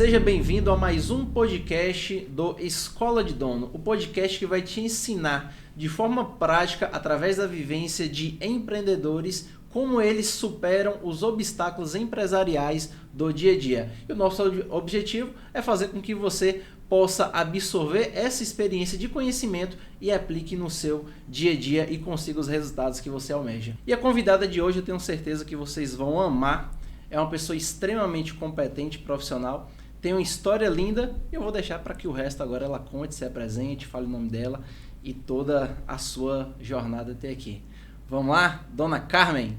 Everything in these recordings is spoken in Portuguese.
Seja bem-vindo a mais um podcast do Escola de Dono, o podcast que vai te ensinar de forma prática, através da vivência de empreendedores, como eles superam os obstáculos empresariais do dia a dia. E o nosso objetivo é fazer com que você possa absorver essa experiência de conhecimento e aplique no seu dia a dia e consiga os resultados que você almeja. E a convidada de hoje, eu tenho certeza que vocês vão amar. É uma pessoa extremamente competente e profissional, tem uma história linda. Eu vou deixar para que o resto agora ela conte, se apresente, fale o nome dela e toda a sua jornada até aqui. Vamos lá, Dona Carmen?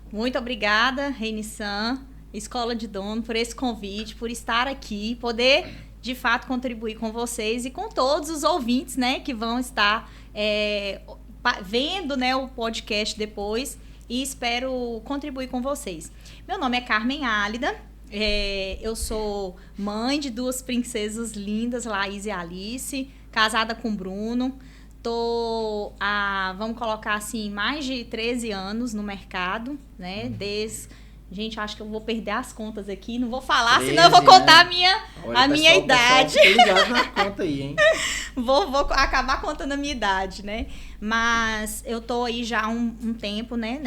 Muito obrigada, Renissan, Escola de Dono, por esse convite, por estar aqui, poder de fato contribuir com vocês e com todos os ouvintes, né, que vão estar vendo, né, o podcast depois, e espero contribuir com vocês. Meu nome é Carmen Álida, eu sou mãe de duas princesas lindas, Laís e Alice, casada com Bruno. Tô há, vamos colocar assim, mais de 13 anos no mercado, né? Gente, acho que eu vou perder as contas aqui, não vou falar, senão eu vou contar a minha idade. Olha, ligado na conta aí, hein? Vou acabar contando a minha idade, né? Mas eu tô aí já há um tempo, né,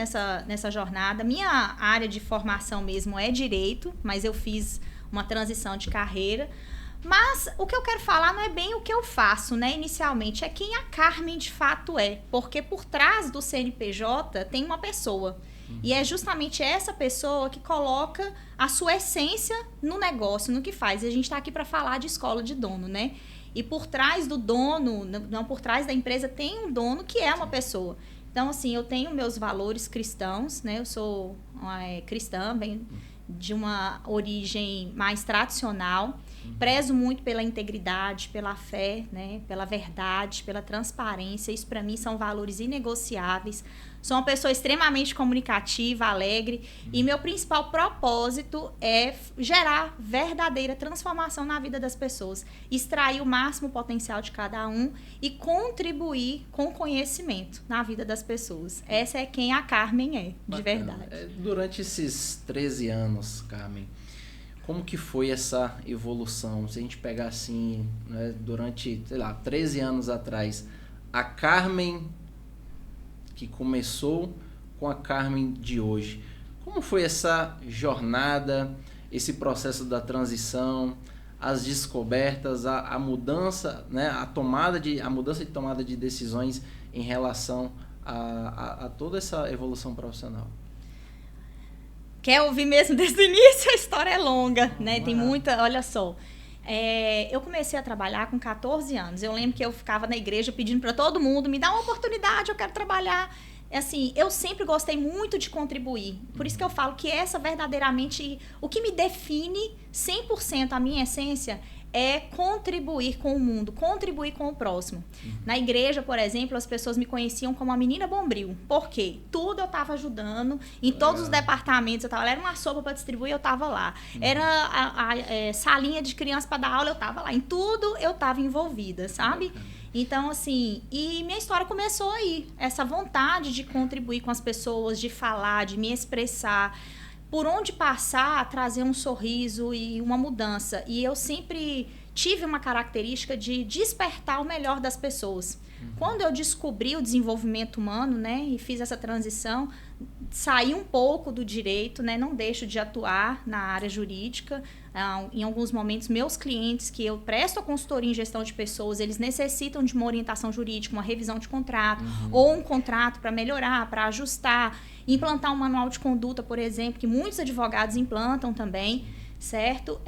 nessa jornada. Minha área de formação mesmo é direito, mas eu fiz uma transição de carreira. Mas o que eu quero falar não é bem o que eu faço, né, inicialmente, é quem a Carmen de fato é. Porque por trás do CNPJ tem uma pessoa. E é justamente essa pessoa que coloca a sua essência no negócio, no que faz. E a gente está aqui para falar de escola de dono, né? E por trás do dono, não por trás da empresa, tem um dono que é uma pessoa. Então, assim, eu tenho meus valores cristãos, né? Eu sou cristã, bem de uma origem mais tradicional. Prezo muito pela integridade, pela fé, né? Pela verdade, pela transparência. Isso, para mim, são valores inegociáveis. Sou uma pessoa extremamente comunicativa, alegre. E meu principal propósito é gerar verdadeira transformação na vida das pessoas. Extrair o máximo potencial de cada um e contribuir com conhecimento na vida das pessoas. Essa é quem a Carmen é, de verdade. Durante esses 13 anos, Carmen, como que foi essa evolução? Se a gente pegar assim, né, durante, 13 anos atrás, a Carmen que começou com a Carmen de hoje. Como foi essa jornada, esse processo da transição, as descobertas, a mudança, né, a mudança de tomada de decisões em relação a toda essa evolução profissional? Quer ouvir mesmo desde o início? A história é longa, né? Tem muita, olha só. Eu comecei a trabalhar com 14 anos. Eu lembro que eu ficava na igreja pedindo para todo mundo, me dá uma oportunidade, eu quero trabalhar. Assim, eu sempre gostei muito de contribuir. Por isso que eu falo que essa verdadeiramente, o que me define 100% a minha essência é contribuir com o mundo, contribuir com o próximo. Na igreja, por exemplo, as pessoas me conheciam como a menina bombril. Por quê? Tudo eu estava ajudando, em todos os departamentos eu estava lá. Era uma sopa para distribuir, eu estava lá. Era a salinha de criança para dar aula, eu estava lá. Em tudo eu estava envolvida, sabe? Então, assim, e minha história começou aí. Essa vontade de contribuir com as pessoas, de falar, de me expressar. Por onde passar, trazer um sorriso e uma mudança. E eu sempre tive uma característica de despertar o melhor das pessoas. Quando eu descobri o desenvolvimento humano, né, e fiz essa transição, saí um pouco do direito, né, não deixo de atuar na área jurídica. Em alguns momentos, meus clientes que eu presto a consultoria em gestão de pessoas, eles necessitam de uma orientação jurídica, uma revisão de contrato, ou um contrato para melhorar, para ajustar, implantar um manual de conduta, por exemplo, que muitos advogados implantam também, certo?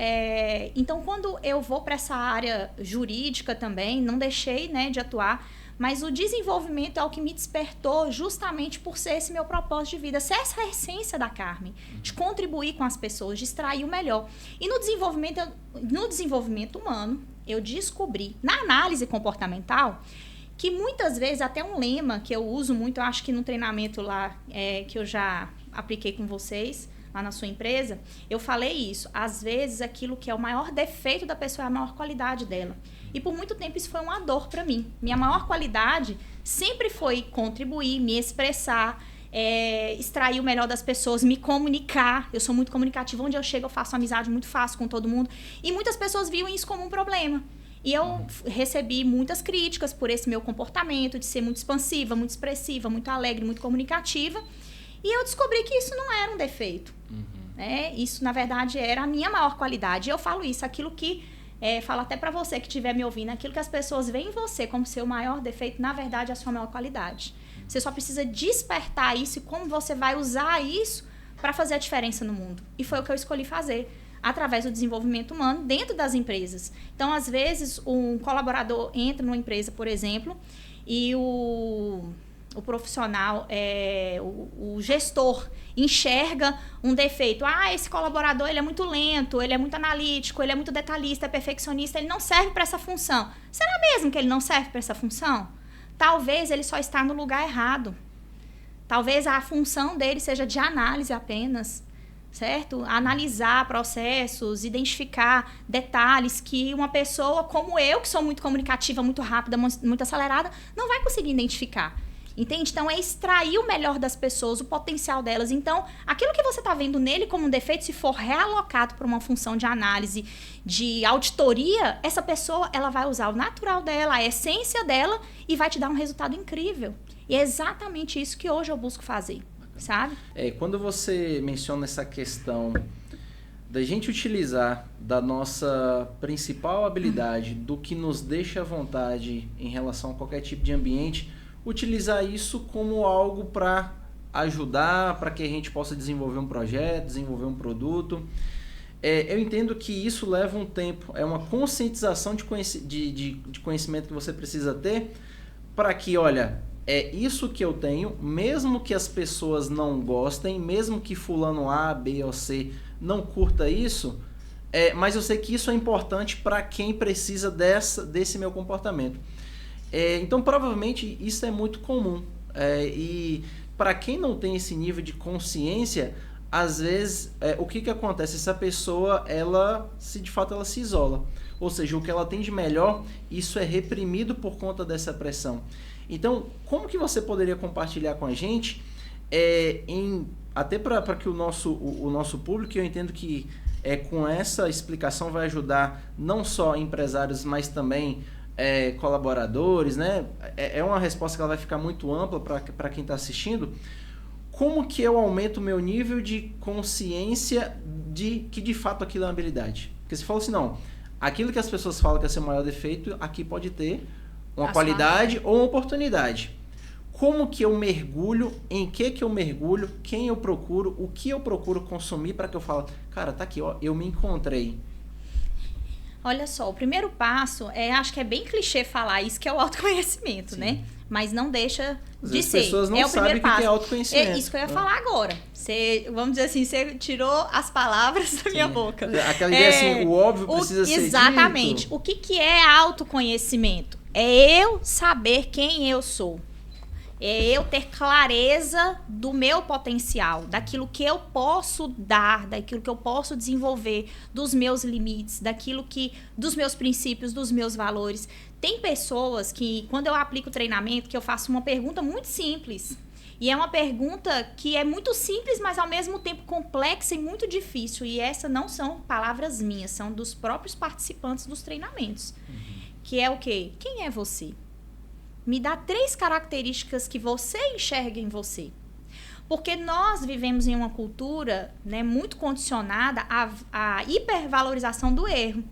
Então, quando eu vou para essa área jurídica também, não deixei, né, de atuar, mas o desenvolvimento é o que me despertou justamente por ser esse meu propósito de vida, ser essa a essência da Carmen, de contribuir com as pessoas, de extrair o melhor. E no desenvolvimento humano, eu descobri, na análise comportamental, que muitas vezes, até um lema que eu uso muito, eu acho que no treinamento lá que eu já apliquei com vocês, lá na sua empresa, eu falei isso. Às vezes, aquilo que é o maior defeito da pessoa é a maior qualidade dela. E por muito tempo isso foi uma dor para mim. Minha maior qualidade sempre foi contribuir, me expressar, extrair o melhor das pessoas, me comunicar. Eu sou muito comunicativa. Onde eu chego, eu faço amizade muito fácil com todo mundo. E muitas pessoas viam isso como um problema. E eu recebi muitas críticas por esse meu comportamento, de ser muito expansiva, muito expressiva, muito alegre, muito comunicativa. E eu descobri que isso não era um defeito. Isso, na verdade, era a minha maior qualidade. E eu falo isso, aquilo que... falo até pra você que estiver me ouvindo, aquilo que as pessoas veem em você como seu maior defeito, na verdade, é a sua maior qualidade. Você só precisa despertar isso e como você vai usar isso para fazer a diferença no mundo. E foi o que eu escolhi fazer, através do desenvolvimento humano dentro das empresas. Então, às vezes, um colaborador entra numa empresa, por exemplo, e o profissional, o gestor, enxerga um defeito. Esse colaborador ele é muito lento, ele é muito analítico, ele é muito detalhista, é perfeccionista, ele não serve para essa função. Será mesmo que ele não serve para essa função? Talvez ele só está no lugar errado. Talvez a função dele seja de análise apenas, certo? Analisar processos, identificar detalhes que uma pessoa como eu, que sou muito comunicativa, muito rápida, muito acelerada, não vai conseguir identificar. Entende? Então, é extrair o melhor das pessoas, o potencial delas. Então, aquilo que você está vendo nele como um defeito, se for realocado para uma função de análise, de auditoria, essa pessoa ela vai usar o natural dela, a essência dela e vai te dar um resultado incrível. E é exatamente isso que hoje eu busco fazer, sabe? Quando você menciona essa questão da gente utilizar da nossa principal habilidade, do que nos deixa à vontade em relação a qualquer tipo de ambiente, utilizar isso como algo para ajudar, para que a gente possa desenvolver um projeto, desenvolver um produto. Eu entendo que isso leva um tempo, é uma conscientização de conhecimento que você precisa ter para que, olha, é isso que eu tenho, mesmo que as pessoas não gostem, mesmo que fulano A, B ou C não curta isso, mas eu sei que isso é importante para quem precisa desse meu comportamento. Então, provavelmente, isso é muito comum. E para quem não tem esse nível de consciência, às vezes, o que acontece? Essa pessoa, de fato, ela se isola. Ou seja, o que ela tem de melhor, isso é reprimido por conta dessa pressão. Então, como que você poderia compartilhar com a gente, até para que o nosso público, eu entendo que com essa explicação vai ajudar não só empresários, mas também colaboradores, né? É uma resposta que ela vai ficar muito ampla para quem está assistindo. Como que eu aumento o meu nível de consciência de que de fato aquilo é uma habilidade? Porque você falou assim, não, aquilo que as pessoas falam que é seu maior defeito, aqui pode ter uma qualidade ou uma oportunidade. Como que eu mergulho, em que eu mergulho, quem eu procuro, o que eu procuro consumir para que eu fale, cara, tá aqui, ó, eu me encontrei. Olha só, o primeiro passo, acho que é bem clichê falar isso, que é o autoconhecimento, né? Mas não deixa de ser. As pessoas não sabem o que é autoconhecimento. É isso que eu ia falar agora. Vamos dizer assim, você tirou as palavras da minha boca. Aquela ideia assim, o óbvio precisa ser dito. Exatamente. O que é autoconhecimento? É eu saber quem eu sou. É eu ter clareza do meu potencial, daquilo que eu posso dar, daquilo que eu posso desenvolver, dos meus limites, dos meus princípios, dos meus valores. Tem pessoas que, quando eu aplico treinamento, que eu faço uma pergunta muito simples. E é uma pergunta que é muito simples, mas ao mesmo tempo complexa e muito difícil. E essas não são palavras minhas, são dos próprios participantes dos treinamentos. Que é o quê? Quem é você? Me dá 3 características que você enxerga em você. Porque nós vivemos em uma cultura, né, muito condicionada à hipervalorização do erro.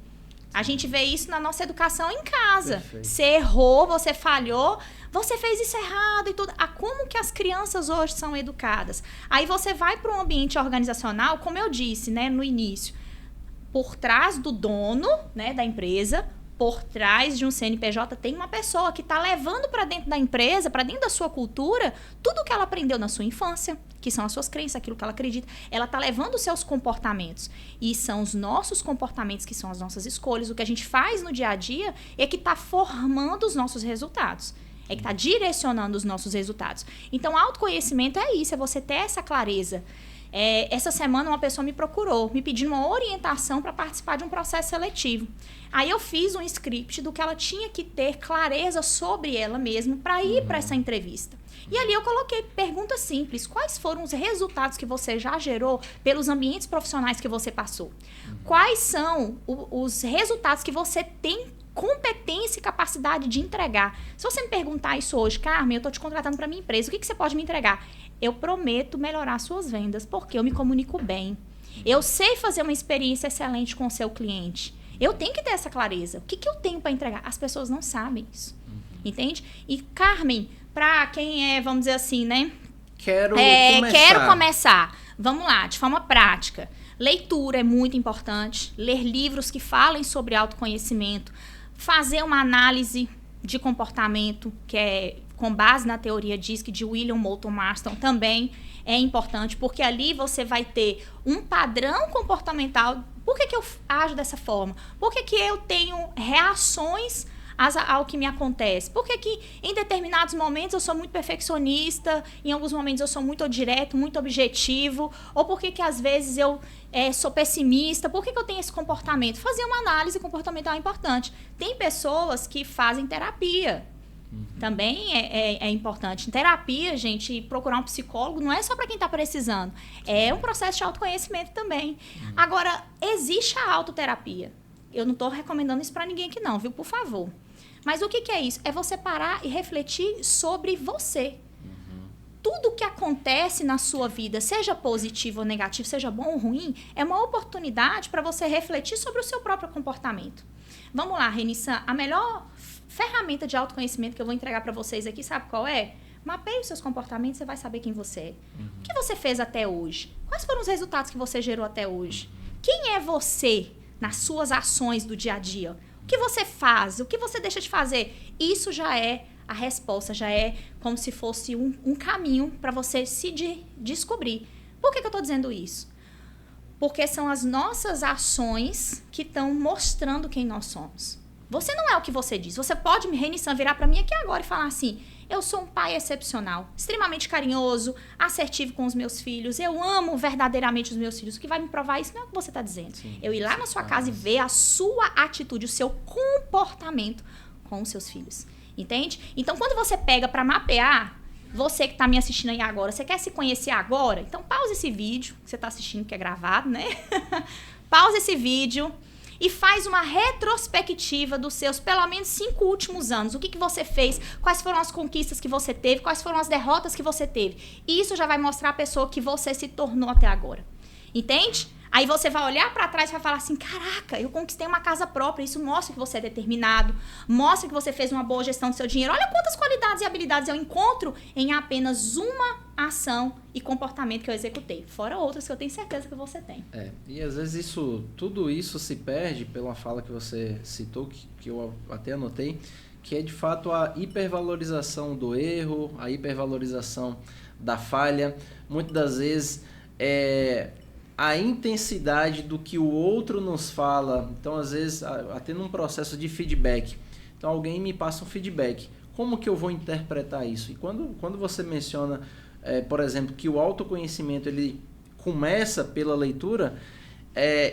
A gente vê isso na nossa educação em casa. Perfeito. Você errou, você falhou, você fez isso errado e tudo. Como que as crianças hoje são educadas? Aí você vai para um ambiente organizacional, como eu disse, né, no início, por trás do dono, né, da empresa, por trás de um CNPJ tem uma pessoa que está levando para dentro da empresa, para dentro da sua cultura, tudo que ela aprendeu na sua infância, que são as suas crenças, aquilo que ela acredita. Ela está levando os seus comportamentos. E são os nossos comportamentos, que são as nossas escolhas. O que a gente faz no dia a dia é que está formando os nossos resultados. É que está direcionando os nossos resultados. Então, autoconhecimento é isso, é você ter essa clareza. Essa semana uma pessoa me procurou, me pedindo uma orientação para participar de um processo seletivo. Aí eu fiz um script do que ela tinha que ter clareza sobre ela mesma para ir para essa entrevista. E ali eu coloquei perguntas simples. Quais foram os resultados que você já gerou pelos ambientes profissionais que você passou? Quais são os resultados que você tem competência e capacidade de entregar? Se você me perguntar isso hoje, Carmen, eu estou te contratando para minha empresa, o que você pode me entregar? Eu prometo melhorar suas vendas, porque eu me comunico bem. Eu sei fazer uma experiência excelente com o seu cliente. Eu tenho que ter essa clareza. O que eu tenho para entregar? As pessoas não sabem isso. Entende? E, Carmen, para quem é, vamos dizer assim, né? Quero começar. Vamos lá, de forma prática. Leitura é muito importante. Ler livros que falem sobre autoconhecimento. Fazer uma análise de comportamento, que é com base na teoria DISC de William Moulton Marston, também é importante, porque ali você vai ter um padrão comportamental. Por que eu ajo dessa forma? Por que eu tenho reações ao que me acontece? Por que em determinados momentos eu sou muito perfeccionista, em alguns momentos eu sou muito direto, muito objetivo, ou por que às vezes eu sou pessimista? Por que eu tenho esse comportamento? Fazer uma análise comportamental é importante. Tem pessoas que fazem terapia. Também é importante. Em terapia, gente, procurar um psicólogo não é só para quem está precisando. É um processo de autoconhecimento também. Agora, existe a autoterapia. Eu não estou recomendando isso para ninguém aqui não, viu? Por favor. Mas o que é isso? É você parar e refletir sobre você. Tudo que acontece na sua vida, seja positivo ou negativo, seja bom ou ruim, é uma oportunidade para você refletir sobre o seu próprio comportamento. Vamos lá, Renissan. A melhor ferramenta de autoconhecimento que eu vou entregar para vocês aqui, sabe qual é? Mapeie os seus comportamentos, você vai saber quem você é. O que você fez até hoje? Quais foram os resultados que você gerou até hoje? Quem é você nas suas ações do dia a dia? O que você faz? O que você deixa de fazer? Isso já é a resposta, já é como se fosse um caminho para você se descobrir. Por que eu estou dizendo isso? Porque são as nossas ações que estão mostrando quem nós somos. Você não é o que você diz. Você pode, Renissan, virar para mim aqui agora e falar assim: eu sou um pai excepcional, extremamente carinhoso, assertivo com os meus filhos, eu amo verdadeiramente os meus filhos. O que vai me provar isso não é o que você está dizendo. Sim, eu ir lá na sua casa e ver a sua atitude, o seu comportamento com os seus filhos. Entende? Então, quando você pega para mapear, você que está me assistindo aí agora, você quer se conhecer agora? Então, pausa esse vídeo que você está assistindo, que é gravado, né? Pausa esse vídeo e faz uma retrospectiva dos seus, pelo menos, 5 últimos anos. O que você fez? Quais foram as conquistas que você teve? Quais foram as derrotas que você teve? E isso já vai mostrar a pessoa que você se tornou até agora. Entende? Aí você vai olhar para trás e vai falar assim: caraca, eu conquistei uma casa própria. Isso mostra que você é determinado, mostra que você fez uma boa gestão do seu dinheiro. Olha quantas qualidades e habilidades eu encontro em apenas uma ação e comportamento que eu executei. Fora outras que eu tenho certeza que você tem. E às vezes tudo isso se perde pela fala que você citou, que eu até anotei, que é de fato a hipervalorização do erro, a hipervalorização da falha. Muitas das vezes a intensidade do que o outro nos fala. Então, às vezes, até num processo de feedback. Então, alguém me passa um feedback. Como que eu vou interpretar isso? E quando você menciona, por exemplo, que o autoconhecimento ele começa pela leitura,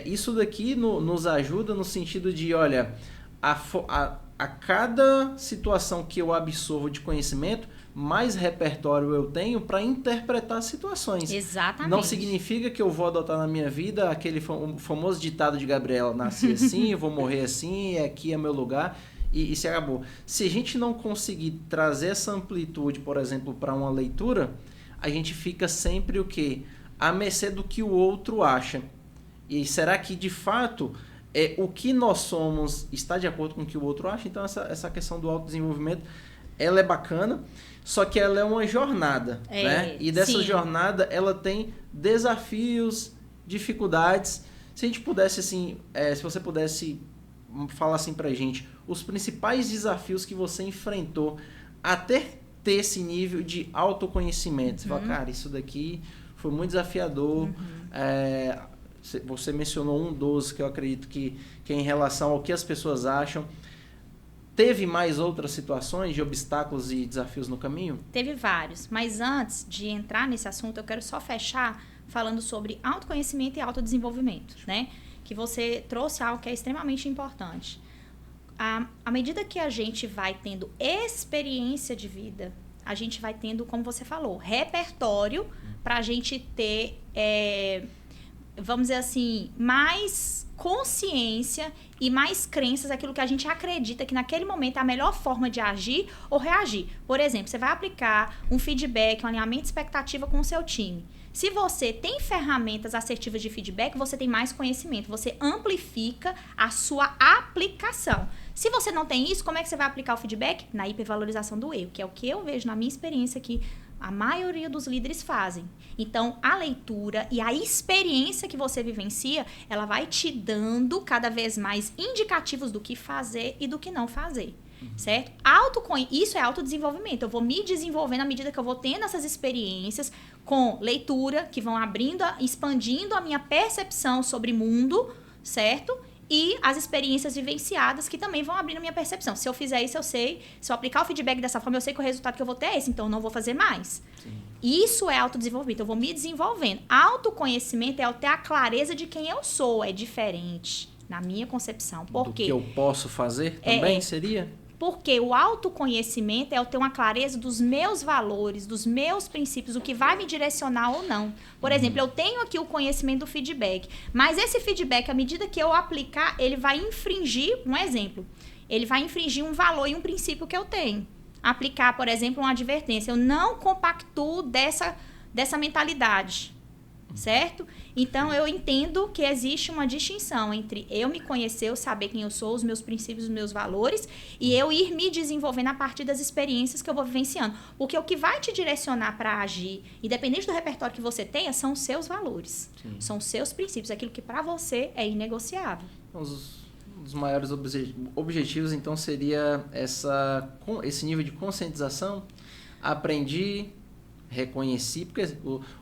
isso daqui nos ajuda no sentido de, olha, a cada situação que eu absorvo de conhecimento, mais repertório eu tenho para interpretar situações. Exatamente. Não significa que eu vou adotar na minha vida aquele famoso ditado de Gabriela: nasci assim, eu vou morrer assim, aqui é meu lugar, e se acabou. Se a gente não conseguir trazer essa amplitude, por exemplo, para uma leitura, a gente fica sempre o quê? À mercê do que o outro acha. E será que, de fato, o que nós somos está de acordo com o que o outro acha? Então, essa questão do autodesenvolvimento, ela é bacana, só que ela é uma jornada, né? E dessa jornada, ela tem desafios, dificuldades. Se a gente pudesse, assim, se você pudesse falar assim pra gente, os principais desafios que você enfrentou até ter esse nível de autoconhecimento. Você fala, cara, isso daqui foi muito desafiador. Você mencionou um dos que eu acredito que é em relação ao que as pessoas acham. Teve mais outras situações de obstáculos e desafios no caminho? Teve vários, mas antes de entrar nesse assunto, eu quero só fechar falando sobre autoconhecimento e autodesenvolvimento, né? Que você trouxe algo que é extremamente importante. À medida que a gente vai tendo experiência de vida, a gente vai tendo, como você falou, repertório para a gente ter, vamos dizer assim, mais consciência e mais crenças daquilo que a gente acredita que naquele momento é a melhor forma de agir ou reagir. Por exemplo, você vai aplicar um feedback, um alinhamento de expectativa com o seu time. Se você tem ferramentas assertivas de feedback, você tem mais conhecimento, você amplifica a sua aplicação. Se você não tem isso, como é que você vai aplicar o feedback? Na hipervalorização do eu, que é o que eu vejo na minha experiência que a maioria dos líderes fazem. Então, a leitura e a experiência que você vivencia, ela vai te dando cada vez mais indicativos do que fazer e do que não fazer. Certo? Isso é autodesenvolvimento. Eu vou me desenvolvendo à medida que eu vou tendo essas experiências com leitura, que vão abrindo, expandindo a minha percepção sobre o mundo, certo? E as experiências vivenciadas, que também vão abrindo a minha percepção. Se eu fizer isso, eu sei. Se eu aplicar o feedback dessa forma, eu sei que o resultado que eu vou ter é esse. Então, eu não vou fazer mais. Sim. Isso é autodesenvolvimento. Eu vou me desenvolvendo. Autoconhecimento é eu ter a clareza de quem eu sou. É diferente, na minha concepção. Do que eu posso fazer também seria? Porque o autoconhecimento é eu ter uma clareza dos meus valores, dos meus princípios, o que vai me direcionar ou não. Por exemplo, eu tenho aqui o conhecimento do feedback, mas esse feedback, à medida que eu aplicar, ele vai infringir, um exemplo, ele vai infringir um valor e um princípio que eu tenho. Aplicar, por exemplo, uma advertência. Eu não compactuo dessa mentalidade. Certo? Então, eu entendo que existe uma distinção entre eu me conhecer, eu saber quem eu sou, os meus princípios, os meus valores, e eu ir me desenvolvendo a partir das experiências que eu vou vivenciando. Porque o que vai te direcionar para agir, independente do repertório que você tenha, são os seus valores. Sim. São os seus princípios, aquilo que para você é inegociável. Um dos maiores objetivos, então, seria esse nível de conscientização. Aprendi, reconheci, porque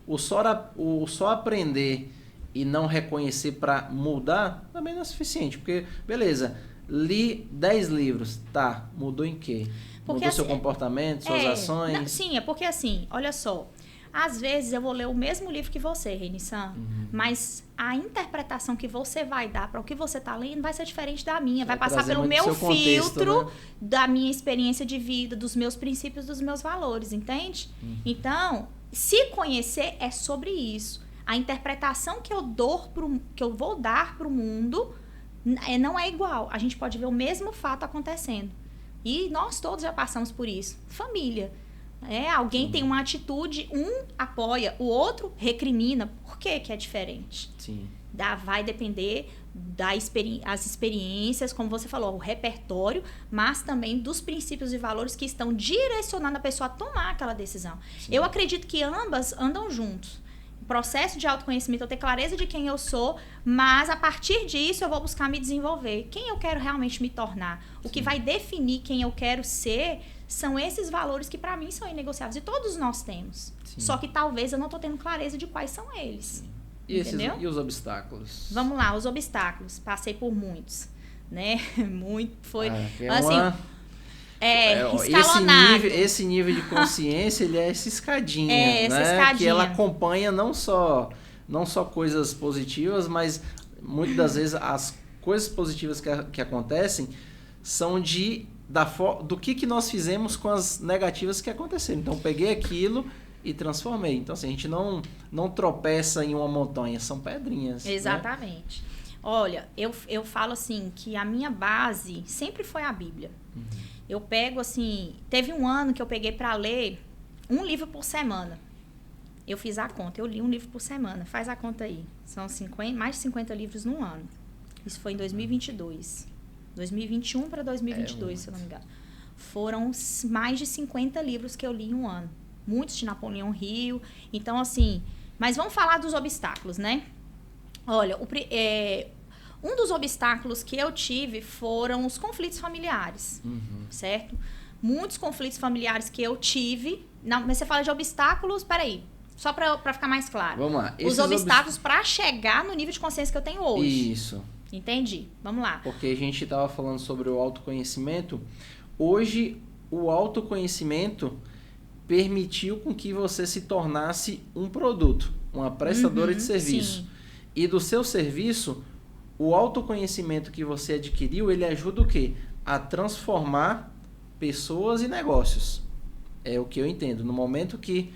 o só aprender e não reconhecer para mudar também não é suficiente, porque, beleza, li 10 livros, tá, mudou em quê? Porque mudou assim, seu comportamento, suas ações? Não, sim, é porque assim, olha só, às vezes eu vou ler o mesmo livro que você, Renissan, mas a interpretação que você vai dar para o que você está lendo vai ser diferente da minha, vai passar pelo meu filtro, né? Da minha experiência de vida, dos meus princípios, dos meus valores, entende? Então, se conhecer é sobre isso. A interpretação que eu vou dar para o mundo não é igual. A gente pode ver o mesmo fato acontecendo. E nós todos já passamos por isso. Família. Alguém tem uma atitude, um apoia, o outro recrimina. Por que é diferente? Sim. Vai depender das experiências, como você falou, o repertório, mas também dos princípios e valores que estão direcionando a pessoa a tomar aquela decisão. Sim. Eu acredito que ambas andam juntos. O processo de autoconhecimento, eu ter clareza de quem eu sou, mas a partir disso eu vou buscar me desenvolver. Quem eu quero realmente me tornar? O que vai definir quem eu quero ser são esses valores que para mim são inegociáveis. E todos nós temos. Sim. Só que talvez eu não estou tendo clareza de quais são eles. Sim. E os obstáculos? Vamos lá, os obstáculos. Passei por muitos. Né? Foi escalonado. Esse nível de consciência, ele é essa escadinha. Essa escadinha. Que ela acompanha não só coisas positivas, mas muitas das vezes as coisas positivas que acontecem são do que nós fizemos com as negativas que aconteceram. Então, peguei aquilo e transformei. Então, assim, a gente não tropeça em uma montanha, são pedrinhas. Exatamente. Né? Olha, eu falo assim, que a minha base sempre foi a Bíblia. Eu pego assim, teve um ano que eu peguei para ler um livro por semana. Eu fiz a conta, eu li um livro por semana. Faz a conta aí. São mais de 50 livros num ano. Isso foi em 2022. 2021 para 2022, se eu não me engano. Foram mais de 50 livros que eu li em um ano. Muitos de Napoleão Hill. Então, assim... Mas vamos falar dos obstáculos, né? Olha, um dos obstáculos que eu tive foram os conflitos familiares. Certo? Muitos conflitos familiares que eu tive... Não, mas você fala de obstáculos... Peraí. Só para ficar mais claro. Vamos lá. Os obstáculos para chegar no nível de consciência que eu tenho hoje. Isso. Entendi. Vamos lá. Porque a gente estava falando sobre o autoconhecimento. Hoje, o autoconhecimento permitiu com que você se tornasse um produto. uma prestadora de serviço. Sim. E do seu serviço, o autoconhecimento que você adquiriu, ele ajuda o quê? A transformar pessoas e negócios. É o que eu entendo. No momento que,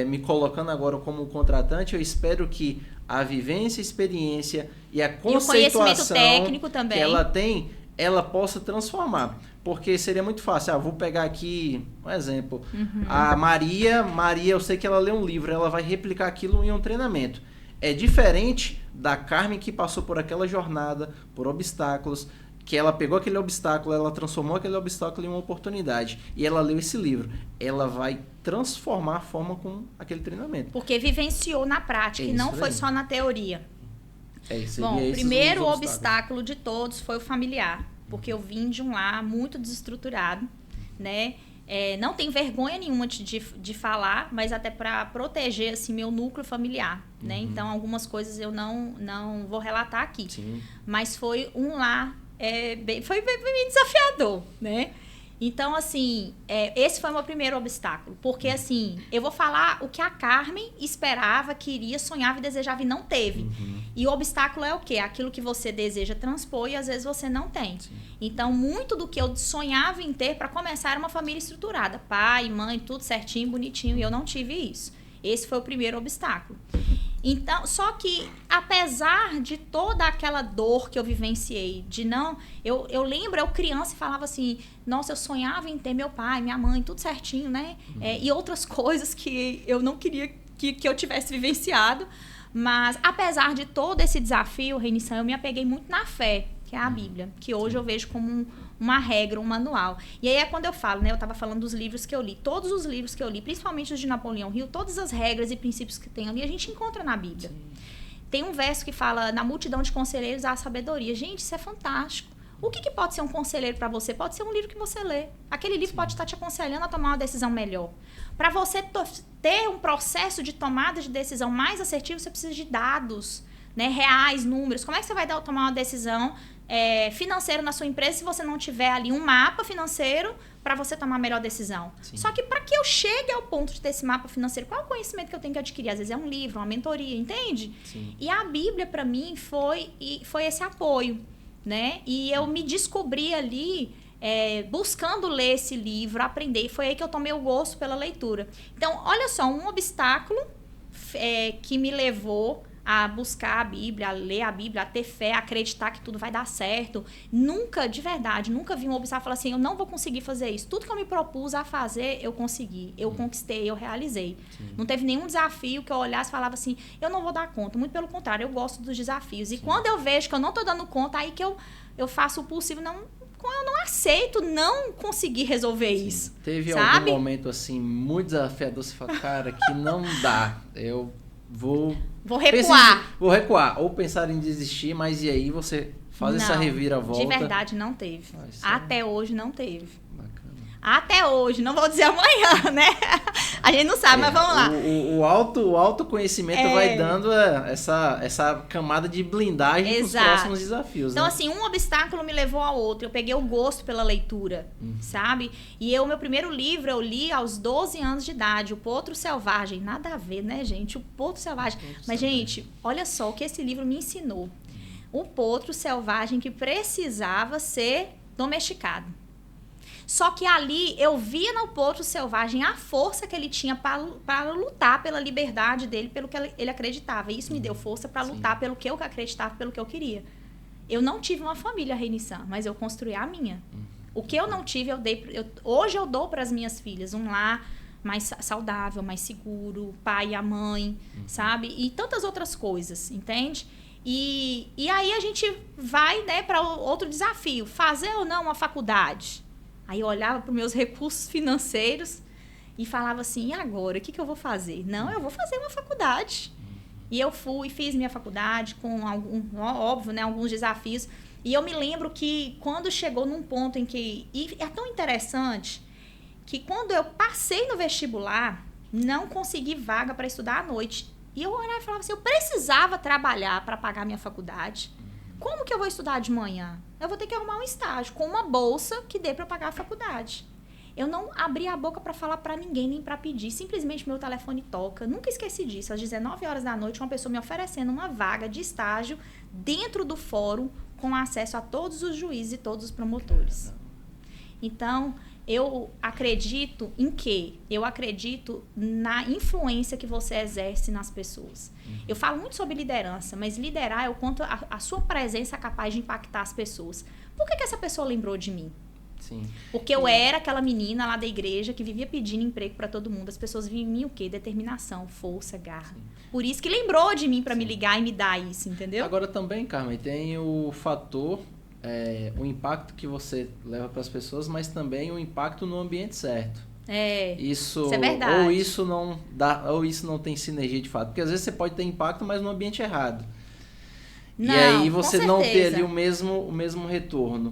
me colocando agora como contratante, eu espero que a vivência, a experiência e a conceituação conhecimento técnico também que ela tem, ela possa transformar. Porque seria muito fácil. Vou pegar aqui um exemplo. A Maria, eu sei que ela lê um livro, ela vai replicar aquilo em um treinamento. É diferente da Carmen que passou por aquela jornada, por obstáculos, que ela pegou aquele obstáculo, ela transformou aquele obstáculo em uma oportunidade. E ela leu esse livro. Ela vai transformar a forma com aquele treinamento. Porque vivenciou na prática e não foi só na teoria. Bom, o primeiro obstáculo de todos foi o familiar. Porque eu vim de um lar muito desestruturado, né? Não tenho vergonha nenhuma de falar, mas até para proteger assim, meu núcleo familiar, né? Então, algumas coisas eu não vou relatar aqui. Sim. Mas foi um lar, foi bem desafiador, né? Então, assim, esse foi o meu primeiro obstáculo. Porque, assim, eu vou falar o que a Carmen esperava, queria, sonhava e desejava e não teve. E o obstáculo é o quê? Aquilo que você deseja transpor e às vezes você não tem. Sim. Então, muito do que eu sonhava em ter, para começar, era uma família estruturada. Pai, mãe, tudo certinho, bonitinho. E eu não tive isso. Esse foi o primeiro obstáculo. Então, só que, apesar de toda aquela dor que eu vivenciei, eu lembro, eu criança e falava assim, nossa, eu sonhava em ter meu pai, minha mãe, tudo certinho, né? E outras coisas que eu não queria que eu tivesse vivenciado. Mas, apesar de todo esse desafio, Reinição, eu me apeguei muito na fé, que é a Bíblia, que hoje eu vejo como uma regra, um manual. E aí é quando eu falo, né? Eu estava falando dos livros que eu li. Todos os livros que eu li, principalmente os de Napoleão Hill, todas as regras e princípios que tem ali, a gente encontra na Bíblia. Sim. Tem um verso que fala, na multidão de conselheiros há sabedoria. Gente, isso é fantástico. O que pode ser um conselheiro para você? Pode ser um livro que você lê. Aquele livro pode estar te aconselhando a tomar uma decisão melhor. Para você ter um processo de tomada de decisão mais assertivo, você precisa de dados, né, reais, números. Como é que você vai tomar uma decisão financeira na sua empresa se você não tiver ali um mapa financeiro para você tomar a melhor decisão? Sim. Só que para que eu chegue ao ponto de ter esse mapa financeiro, qual é o conhecimento que eu tenho que adquirir? Às vezes é um livro, uma mentoria, entende? Sim. E a Bíblia, para mim, foi esse apoio, né? E eu me descobri ali buscando ler esse livro, aprender. E foi aí que eu tomei o gosto pela leitura. Então, olha só, um obstáculo que me levou a buscar a Bíblia, a ler a Bíblia, a ter fé, a acreditar que tudo vai dar certo. Nunca, de verdade, nunca vi um obstáculo falar assim, eu não vou conseguir fazer isso. Tudo que eu me propus a fazer, eu consegui. Eu conquistei, eu realizei. Sim. Não teve nenhum desafio que eu olhasse e falava assim, eu não vou dar conta. Muito pelo contrário, eu gosto dos desafios. E quando eu vejo que eu não estou dando conta, aí que eu faço o possível, eu não aceito não conseguir resolver isso. Teve algum momento, assim, muito desafiador, você fala, cara, que não dá, eu vou recuar. Vou recuar. Ou pensar em desistir, mas e aí você faz essa reviravolta? De verdade não teve. Até hoje não teve. Bacana. Até hoje, não vou dizer amanhã, né? A gente não sabe, mas vamos lá. O autoconhecimento vai dando essa camada de blindagem para os próximos desafios. Então, né? assim, um obstáculo me levou ao outro. Eu peguei o gosto pela leitura, sabe? E meu primeiro livro eu li aos 12 anos de idade, O Potro Selvagem. Nada a ver, né, gente? O Potro Selvagem. Mas, gente, olha só o que esse livro me ensinou. O potro selvagem que precisava ser domesticado. Só que ali eu via no potro selvagem a força que ele tinha para lutar pela liberdade dele, pelo que ele acreditava. E isso me deu força para lutar pelo que eu acreditava, pelo que eu queria. Eu não tive uma família, Reinição, mas eu construí a minha. O que eu não tive, hoje eu dou para as minhas filhas um lar mais saudável, mais seguro, o pai e a mãe, sabe? E tantas outras coisas, entende? E aí a gente vai, né, para outro desafio, fazer ou não uma faculdade. Aí eu olhava para os meus recursos financeiros e falava assim, e agora? O que eu vou fazer? Não, eu vou fazer uma faculdade. E eu fui, fiz minha faculdade com, óbvio, né, alguns desafios. E eu me lembro que quando chegou num ponto em que... E é tão interessante que quando eu passei no vestibular, não consegui vaga para estudar à noite. E eu olhava e falava assim, eu precisava trabalhar para pagar minha faculdade. Como que eu vou estudar de manhã? Eu vou ter que arrumar um estágio com uma bolsa que dê para pagar a faculdade. Eu não abri a boca para falar para ninguém, nem para pedir. Simplesmente meu telefone toca. Nunca esqueci disso. Às 19 horas da noite, uma pessoa me oferecendo uma vaga de estágio dentro do fórum com acesso a todos os juízes e todos os promotores. Então, eu acredito em quê? Eu acredito na influência que você exerce nas pessoas. Eu falo muito sobre liderança, mas liderar é o quanto a sua presença é capaz de impactar as pessoas. Por que essa pessoa lembrou de mim? Sim. Porque eu era aquela menina lá da igreja que vivia pedindo emprego para todo mundo. As pessoas viam em mim o quê? Determinação, força, garra. Sim. Por isso que lembrou de mim para me ligar e me dar isso, entendeu? Agora também, Carmen, tem o fator... o impacto que você leva para as pessoas, mas também o impacto no ambiente certo. Isso é verdade. Ou isso não tem sinergia de fato. Porque às vezes você pode ter impacto, mas no ambiente errado. Não, e aí você não ter ali o mesmo retorno.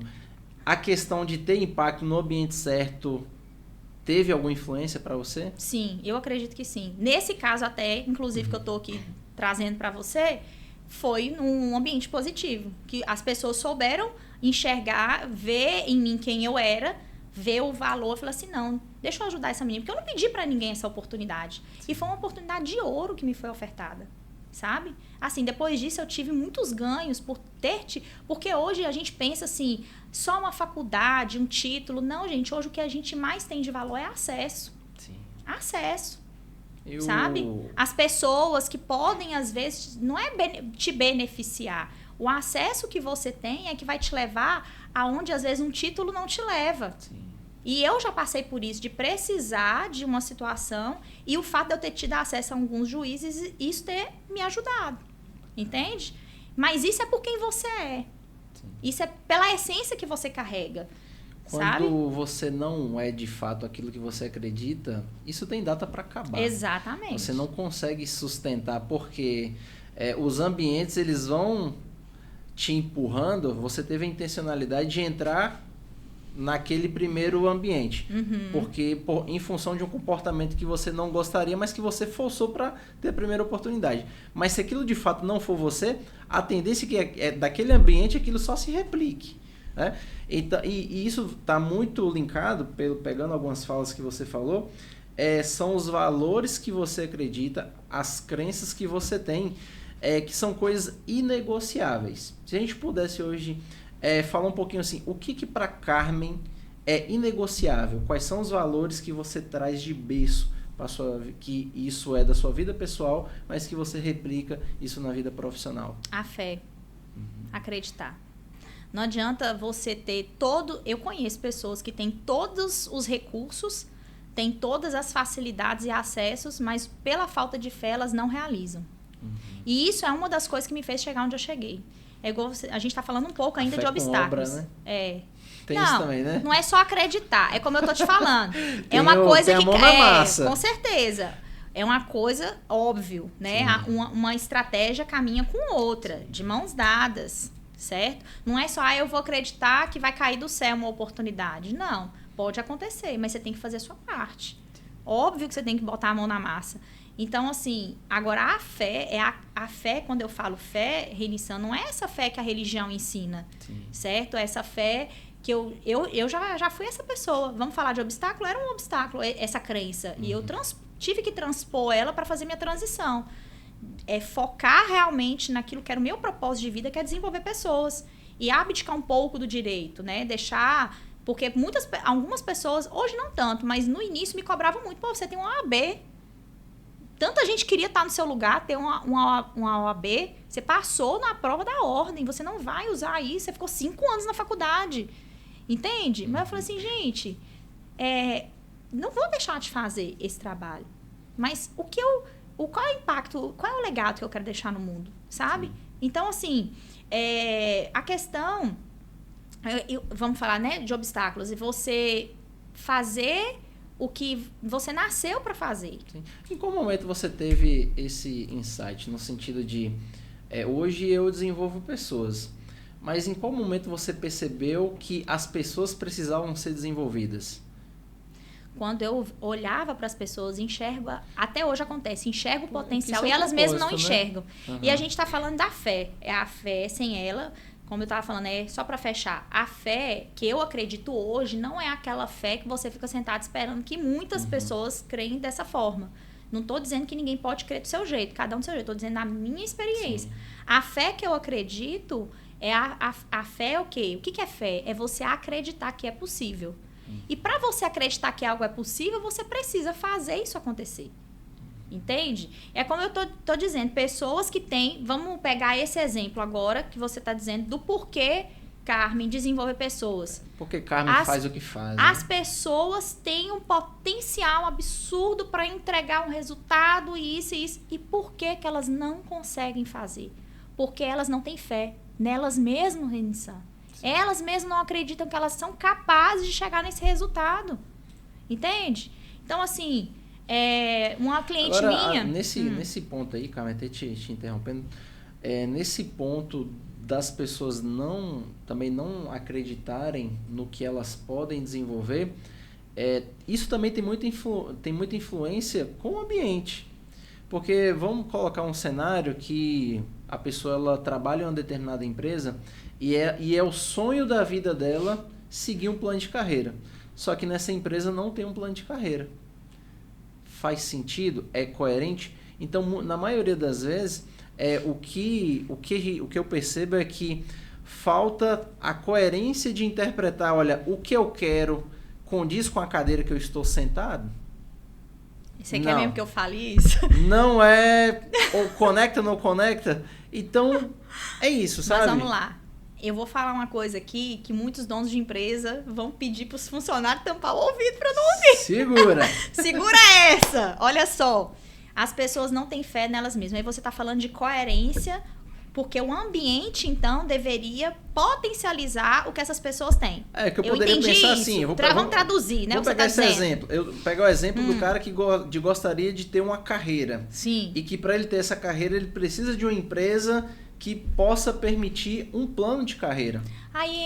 A questão de ter impacto no ambiente certo teve alguma influência para você? Sim, eu acredito que sim. Nesse caso até, inclusive, que eu estou aqui trazendo para você, foi num ambiente positivo, que as pessoas souberam enxergar, ver em mim quem eu era, ver o valor, falar assim, não, deixa eu ajudar essa menina, porque eu não pedi pra ninguém essa oportunidade. Sim. E foi uma oportunidade de ouro que me foi ofertada, sabe? Assim, depois disso eu tive muitos ganhos porque hoje a gente pensa assim, só uma faculdade, um título. Não, gente, hoje o que a gente mais tem de valor é acesso. Sim. Acesso. Sabe? As pessoas que podem, às vezes, não é te beneficiar. O acesso que você tem é que vai te levar aonde, às vezes, um título não te leva. Sim. E eu já passei por isso, de precisar de uma situação e o fato de eu ter tido acesso a alguns juízes, isso ter me ajudado. Entende? Mas isso é por quem você é. Sim. Isso é pela essência que você carrega. Quando você não é de fato aquilo que você acredita, isso tem data para acabar. Exatamente. Você não consegue sustentar porque os ambientes eles vão te empurrando. Você teve a intencionalidade de entrar naquele primeiro ambiente, porque em função de um comportamento que você não gostaria, mas que você forçou para ter a primeira oportunidade. Mas se aquilo de fato não for você, a tendência que é daquele ambiente aquilo só se replique. Né? Então, e isso está muito linkado, pegando algumas falas que você falou, são os valores que você acredita, as crenças que você tem, que são coisas inegociáveis. Se a gente pudesse hoje falar um pouquinho assim, o que para Carmen é inegociável? Quais são os valores que você traz de berço, que isso é da sua vida pessoal, mas que você replica isso na vida profissional? A fé. Acreditar. Não adianta você ter Eu conheço pessoas que têm todos os recursos, têm todas as facilidades e acessos, mas pela falta de fé elas não realizam. E isso é uma das coisas que me fez chegar onde eu cheguei. É igual a gente está falando um pouco ainda de obstáculos. Obra, né? Tem não, isso também, né? Não é só acreditar, é como eu tô te falando. É uma coisa tem a mão na massa. Com certeza. É uma coisa óbvio, né? Uma estratégia caminha com outra, de mãos dadas. Certo? Não é só, eu vou acreditar que vai cair do céu uma oportunidade. Não, pode acontecer, mas você tem que fazer a sua parte. Óbvio que você tem que botar a mão na massa. Então, assim, agora a fé, a fé, quando eu falo fé, Renissan, não é essa fé que a religião ensina, certo? É essa fé que eu já fui essa pessoa. Vamos falar de obstáculo? Era um obstáculo, essa crença. E eu tive que transpor ela para fazer minha transição. Focar realmente naquilo que era o meu propósito de vida, que é desenvolver pessoas. E abdicar um pouco do direito, né? Deixar... Porque algumas pessoas, hoje não tanto, mas no início me cobravam muito. Pô, você tem uma OAB. Tanta gente queria estar no seu lugar, ter uma OAB. Você passou na prova da ordem, você não vai usar isso. Você ficou 5 anos na faculdade. Entende? Mas eu falei assim, gente, não vou deixar de fazer esse trabalho. Mas qual é o impacto, qual é o legado que eu quero deixar no mundo, sabe? Então, assim, a questão, vamos falar, né, de obstáculos, e você fazer o que você nasceu para fazer. Sim. Em qual momento você teve esse insight, no sentido de, hoje eu desenvolvo pessoas, mas em qual momento você percebeu que as pessoas precisavam ser desenvolvidas? Quando eu olhava para as pessoas, até hoje acontece, enxergo o potencial e elas mesmas não enxergam. Né? E a gente está falando da fé. A fé, sem ela, como eu tava falando, só para fechar, a fé que eu acredito hoje não é aquela fé que você fica sentado esperando, que muitas pessoas creem dessa forma. Não tô dizendo que ninguém pode crer do seu jeito, cada um do seu jeito, tô dizendo a minha experiência. Sim. A fé que eu acredito é a fé é o quê? O que é fé? É você acreditar que é possível. E para você acreditar que algo é possível, você precisa fazer isso acontecer. Entende? É como eu tô dizendo, pessoas que têm... Vamos pegar esse exemplo agora, que você está dizendo, do porquê Carmen desenvolve pessoas. Porque Carmen faz o que faz. As pessoas têm um potencial absurdo para entregar um resultado e isso e isso. E por que elas não conseguem fazer? Porque elas não têm fé nelas mesmas, Renissan. Elas mesmas não acreditam que elas são capazes de chegar nesse resultado. Entende? Então, assim... uma cliente agora, minha... Nesse ponto aí, Carmen, até te interrompendo, nesse ponto das pessoas também não acreditarem no que elas podem desenvolver, isso também tem muita influência com o ambiente. Porque vamos colocar um cenário que a pessoa ela trabalha em uma determinada empresa e é o sonho da vida dela seguir um plano de carreira. Só que nessa empresa não tem um plano de carreira. Faz sentido? É coerente? Então, na maioria das vezes, o que eu percebo é que falta a coerência de interpretar, olha, o que eu quero condiz com a cadeira que eu estou sentado? Você quer mesmo que eu fale isso? Não ou conecta ou não conecta? Então, é isso, sabe? Mas vamos lá. Eu vou falar uma coisa aqui que muitos donos de empresa vão pedir para os funcionários tampar o ouvido para não ouvir. Segura! Segura essa! Olha só. As pessoas não têm fé nelas mesmas. Aí você está falando de coerência, porque o ambiente, então, deveria potencializar o que essas pessoas têm. Que eu poderia pensar isso. assim... Vamos traduzir, né? Vou pegar esse exemplo. Eu pegar o exemplo do cara que gostaria de ter uma carreira. Sim. E que para ele ter essa carreira, ele precisa de uma empresa que possa permitir um plano de carreira.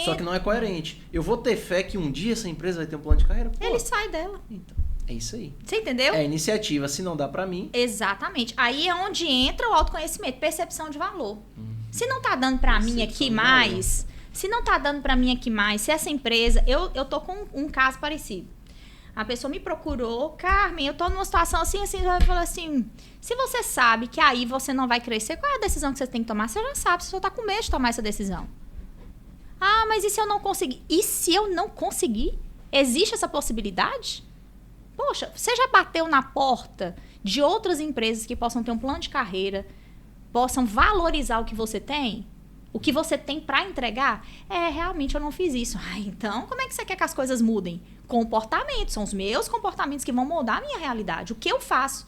Só que não é coerente. Eu vou ter fé que um dia essa empresa vai ter um plano de carreira? Pô. Ele sai dela. Então, é isso aí. Você entendeu? É iniciativa. Se não dá pra mim... Exatamente. Aí é onde entra o autoconhecimento, percepção de valor. Se não tá dando pra mim aqui mais... Se não tá dando pra mim aqui mais, se essa empresa... Eu tô com um caso parecido. A pessoa me procurou, Carmen, eu tô numa situação assim, ela falou assim, se você sabe que aí você não vai crescer, qual é a decisão que você tem que tomar? Você já sabe, você só tá com medo de tomar essa decisão. Ah, mas e se eu não conseguir? E se eu não conseguir? Existe essa possibilidade? Poxa, você já bateu na porta de outras empresas que possam ter um plano de carreira, possam valorizar o que você tem? O que você tem para entregar? Realmente eu não fiz isso. Então, como é que você quer que as coisas mudem? Comportamentos, são os meus comportamentos que vão moldar a minha realidade. O que eu faço?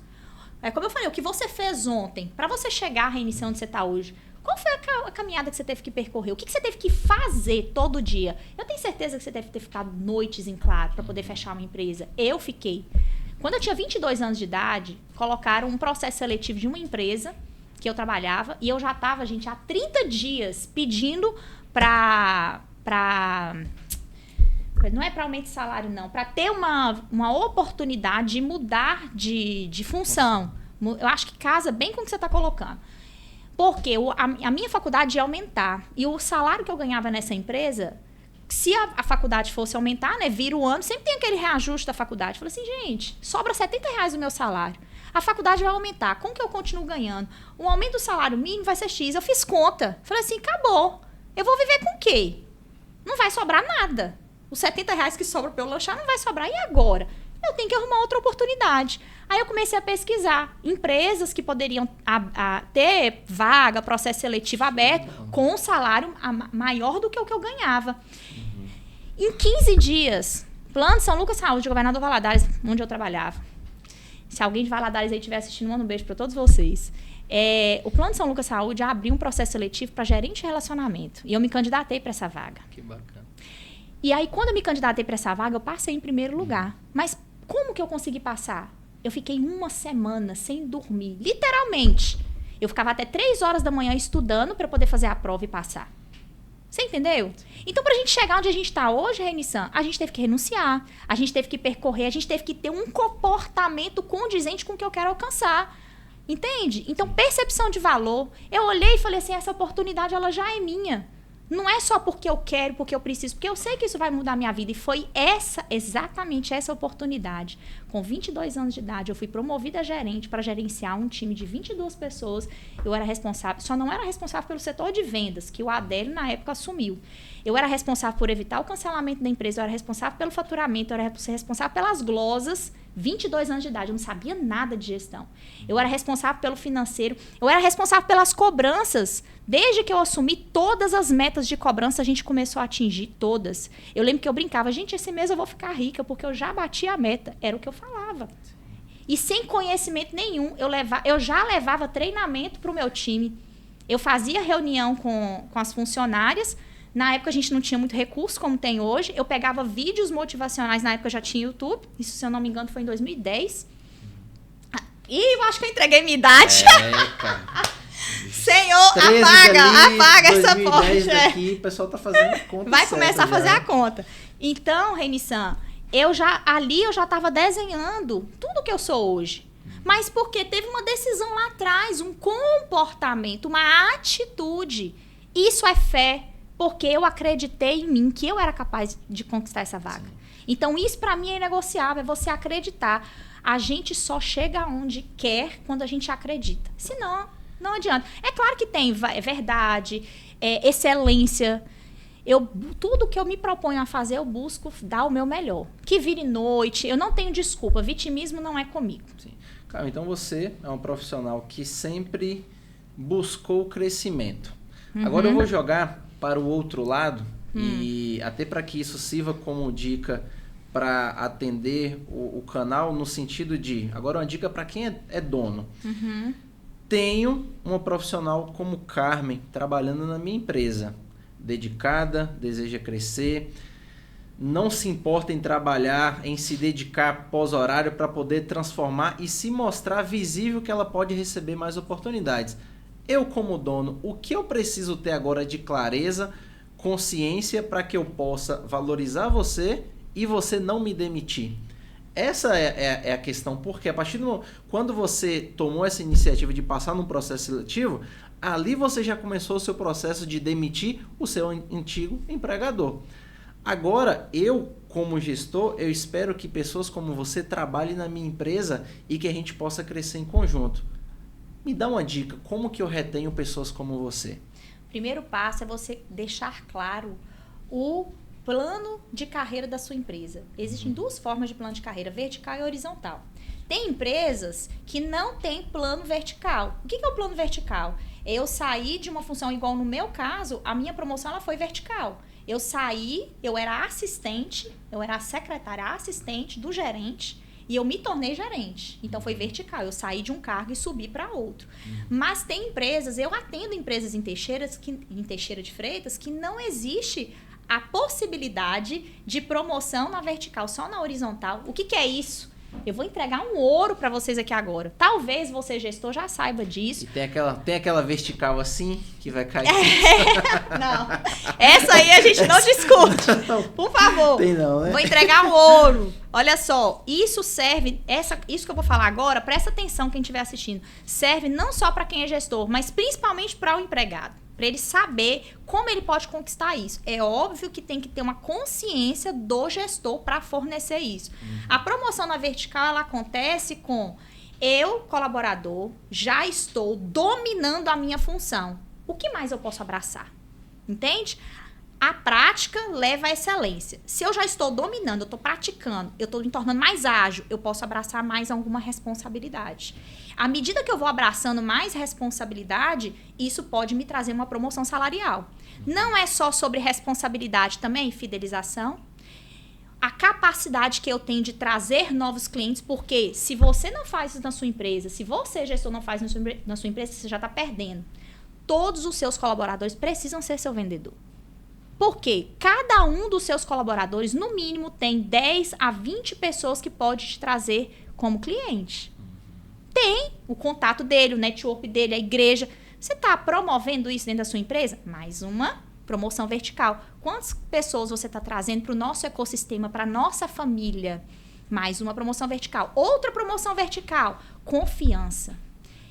Como eu falei, o que você fez ontem, para você chegar à reiniciação onde você está hoje, qual foi a caminhada que você teve que percorrer? O que você teve que fazer todo dia? Eu tenho certeza que você deve ter ficado noites em claro para poder fechar uma empresa. Eu fiquei. Quando eu tinha 22 anos de idade, colocaram um processo seletivo de uma empresa que eu trabalhava, e eu já estava, gente, há 30 dias pedindo não é para aumento de salário, não, para ter uma oportunidade de mudar de função. Eu acho que casa bem com o que você está colocando. Porque a minha faculdade ia aumentar, e o salário que eu ganhava nessa empresa, se a faculdade fosse aumentar, né, vira o ano, sempre tem aquele reajuste da faculdade. Eu falei assim, gente, sobra R$70 do meu salário. A faculdade vai aumentar. Como que eu continuo ganhando? O aumento do salário mínimo vai ser X. Eu fiz conta. Falei assim, acabou. Eu vou viver com o quê? Não vai sobrar nada. Os R$70 que sobram para eu lanchar não vai sobrar. E agora? Eu tenho que arrumar outra oportunidade. Aí eu comecei a pesquisar empresas que poderiam ter vaga, processo seletivo aberto, com um salário maior do que o que eu ganhava. Em 15 dias, Plano São Lucas Saúde, Governador Valadares, onde eu trabalhava. Se alguém de Valadares aí estiver assistindo, manda um beijo para todos vocês. O Plano São Lucas Saúde abriu um processo seletivo para gerente de relacionamento. E eu me candidatei para essa vaga. Que bacana. E aí, quando eu me candidatei para essa vaga, eu passei em primeiro lugar. Mas como que eu consegui passar? Eu fiquei 1 semana sem dormir. Literalmente. Eu ficava até 3 horas da manhã estudando para poder fazer a prova e passar. Você entendeu? Então, pra gente chegar onde a gente tá hoje, Renissan, a gente teve que renunciar, a gente teve que percorrer, a gente teve que ter um comportamento condizente com o que eu quero alcançar. Entende? Então, percepção de valor. Eu olhei e falei assim, essa oportunidade, ela já é minha. Não é só porque eu quero, porque eu preciso, porque eu sei que isso vai mudar a minha vida. E foi exatamente essa oportunidade. Com 22 anos de idade, eu fui promovida a gerente para gerenciar um time de 22 pessoas. Eu era responsável, só não era responsável pelo setor de vendas, que o Adélio, na época, assumiu. Eu era responsável por evitar o cancelamento da empresa, eu era responsável pelo faturamento, eu era responsável pelas glosas. 22 anos de idade, eu não sabia nada de gestão. Eu era responsável pelo financeiro, eu era responsável pelas cobranças. Desde que eu assumi, todas as metas de cobrança a gente começou a atingir, todas. Eu lembro que eu brincava, gente, esse mês eu vou ficar rica, porque eu já bati a meta. Era o que eu falava. E sem conhecimento nenhum, eu já levava treinamento para o meu time. Eu fazia reunião com as funcionárias. Na época a gente não tinha muito recurso como tem hoje. Eu pegava vídeos motivacionais, na época já tinha YouTube. Isso, se eu não me engano, foi em 2010. E eu acho que eu entreguei minha idade. Senhor, apaga essa porra. Daqui, o pessoal tá fazendo conta. Vai começar a fazer a conta. Então, Renissan, ali eu já estava desenhando tudo que eu sou hoje. Mas porque teve uma decisão lá atrás, um comportamento, uma atitude. Isso é fé. Porque eu acreditei em mim, que eu era capaz de conquistar essa vaga. Sim. Então, isso para mim é inegociável, é você acreditar. A gente só chega onde quer quando a gente acredita. Senão, não adianta. É claro que tem verdade, excelência. Tudo que eu me proponho a fazer, eu busco dar o meu melhor. Que vire noite, eu não tenho desculpa. Vitimismo não é comigo. Sim. Cara, então você é um profissional que sempre buscou o crescimento. Agora eu vou jogar para o outro lado e até para que isso sirva como dica para atender o canal no sentido de, agora uma dica para quem é dono. Tenho uma profissional como Carmen trabalhando na minha empresa, dedicada, deseja crescer, não se importa em trabalhar, em se dedicar pós-horário para poder transformar e se mostrar visível que ela pode receber mais oportunidades. Eu, como dono, o que eu preciso ter agora de clareza, consciência para que eu possa valorizar você e você não me demitir? Essa é a questão, porque a partir do quando você tomou essa iniciativa de passar num processo seletivo, ali você já começou o seu processo de demitir o seu antigo empregador. Agora, eu, como gestor, eu espero que pessoas como você trabalhem na minha empresa e que a gente possa crescer em conjunto. Me dá uma dica, como que eu retenho pessoas como você? Primeiro passo é você deixar claro o plano de carreira da sua empresa. Existem duas formas de plano de carreira, vertical e horizontal. Tem empresas que não têm plano vertical. O que é o plano vertical? Eu saí de uma função igual no meu caso, a minha promoção ela foi vertical. Eu saí, eu era assistente, eu era a secretária assistente do gerente, e eu me tornei gerente. Então, foi vertical. Eu saí de um cargo e subi para outro. Mas tem empresas, eu atendo empresas em Teixeira de Freitas, que não existe a possibilidade de promoção na vertical, só na horizontal. O que é isso? Eu vou entregar um ouro para vocês aqui agora. Talvez você, gestor, já saiba disso. E tem aquela vertical assim, que vai cair. Não. Essa aí a gente não discute. Por favor. Tem não, né? Vou entregar um ouro. Olha só, isso serve, isso que eu vou falar agora, presta atenção quem estiver assistindo. Serve não só para quem é gestor, mas principalmente para o empregado. Para ele saber como ele pode conquistar isso. É óbvio que tem que ter uma consciência do gestor para fornecer isso. A promoção na vertical, ela acontece com eu, colaborador, já estou dominando a minha função. O que mais eu posso abraçar? Entende? A prática leva à excelência. Se eu já estou dominando, eu estou praticando, eu estou me tornando mais ágil, eu posso abraçar mais alguma responsabilidade. À medida que eu vou abraçando mais responsabilidade, isso pode me trazer uma promoção salarial. Não é só sobre responsabilidade também, fidelização. A capacidade que eu tenho de trazer novos clientes, porque se você não faz isso na sua empresa, se você, gestor, não faz na sua empresa, você já está perdendo. Todos os seus colaboradores precisam ser seu vendedor. Porque cada um dos seus colaboradores, no mínimo, tem 10 a 20 pessoas que pode te trazer como cliente. Tem o contato dele, o network dele, a igreja. Você está promovendo isso dentro da sua empresa? Mais uma promoção vertical. Quantas pessoas você está trazendo para o nosso ecossistema, para a nossa família? Mais uma promoção vertical. Outra promoção vertical, confiança.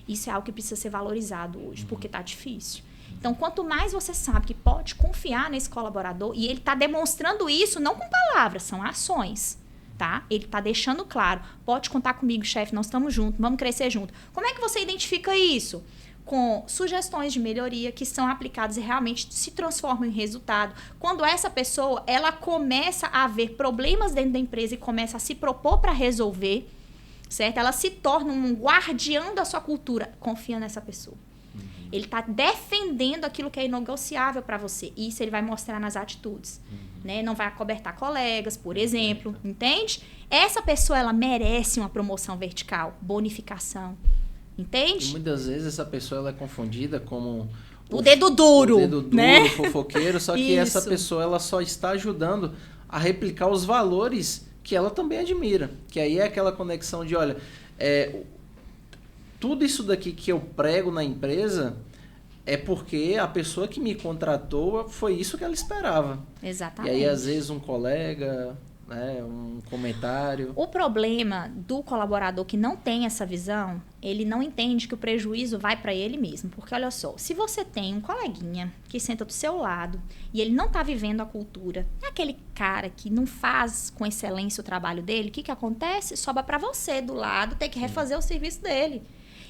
Isso é algo que precisa ser valorizado hoje, porque está difícil. Então, quanto mais você sabe que pode confiar nesse colaborador, e ele está demonstrando isso não com palavras, são ações, tá? Ele está deixando claro, pode contar comigo, chefe, nós estamos juntos, vamos crescer junto. Como é que você identifica isso? Com sugestões de melhoria que são aplicadas e realmente se transformam em resultado. Quando essa pessoa, ela começa a ver problemas dentro da empresa e começa a se propor para resolver, certo? Ela se torna um guardião da sua cultura. Confia nessa pessoa. Ele está defendendo aquilo que é inegociável para você. E isso ele vai mostrar nas atitudes. Né? Não vai acobertar colegas, por exemplo. Entende? Essa pessoa, ela merece uma promoção vertical, bonificação. Entende? E muitas vezes essa pessoa ela é confundida como... O dedo duro. O dedo duro, né? Fofoqueiro. Só que essa Isso. pessoa ela só está ajudando a replicar os valores que ela também admira. Que aí é aquela conexão de, olha... tudo isso daqui que eu prego na empresa é porque a pessoa que me contratou foi isso que ela esperava. Exatamente. E aí, às vezes, um colega, né, um comentário... O problema do colaborador que não tem essa visão, ele não entende que o prejuízo vai para ele mesmo. Porque, olha só, se você tem um coleguinha que senta do seu lado e ele não está vivendo a cultura, é aquele cara que não faz com excelência o trabalho dele, o que acontece? Sobra para você do lado ter que refazer o serviço dele.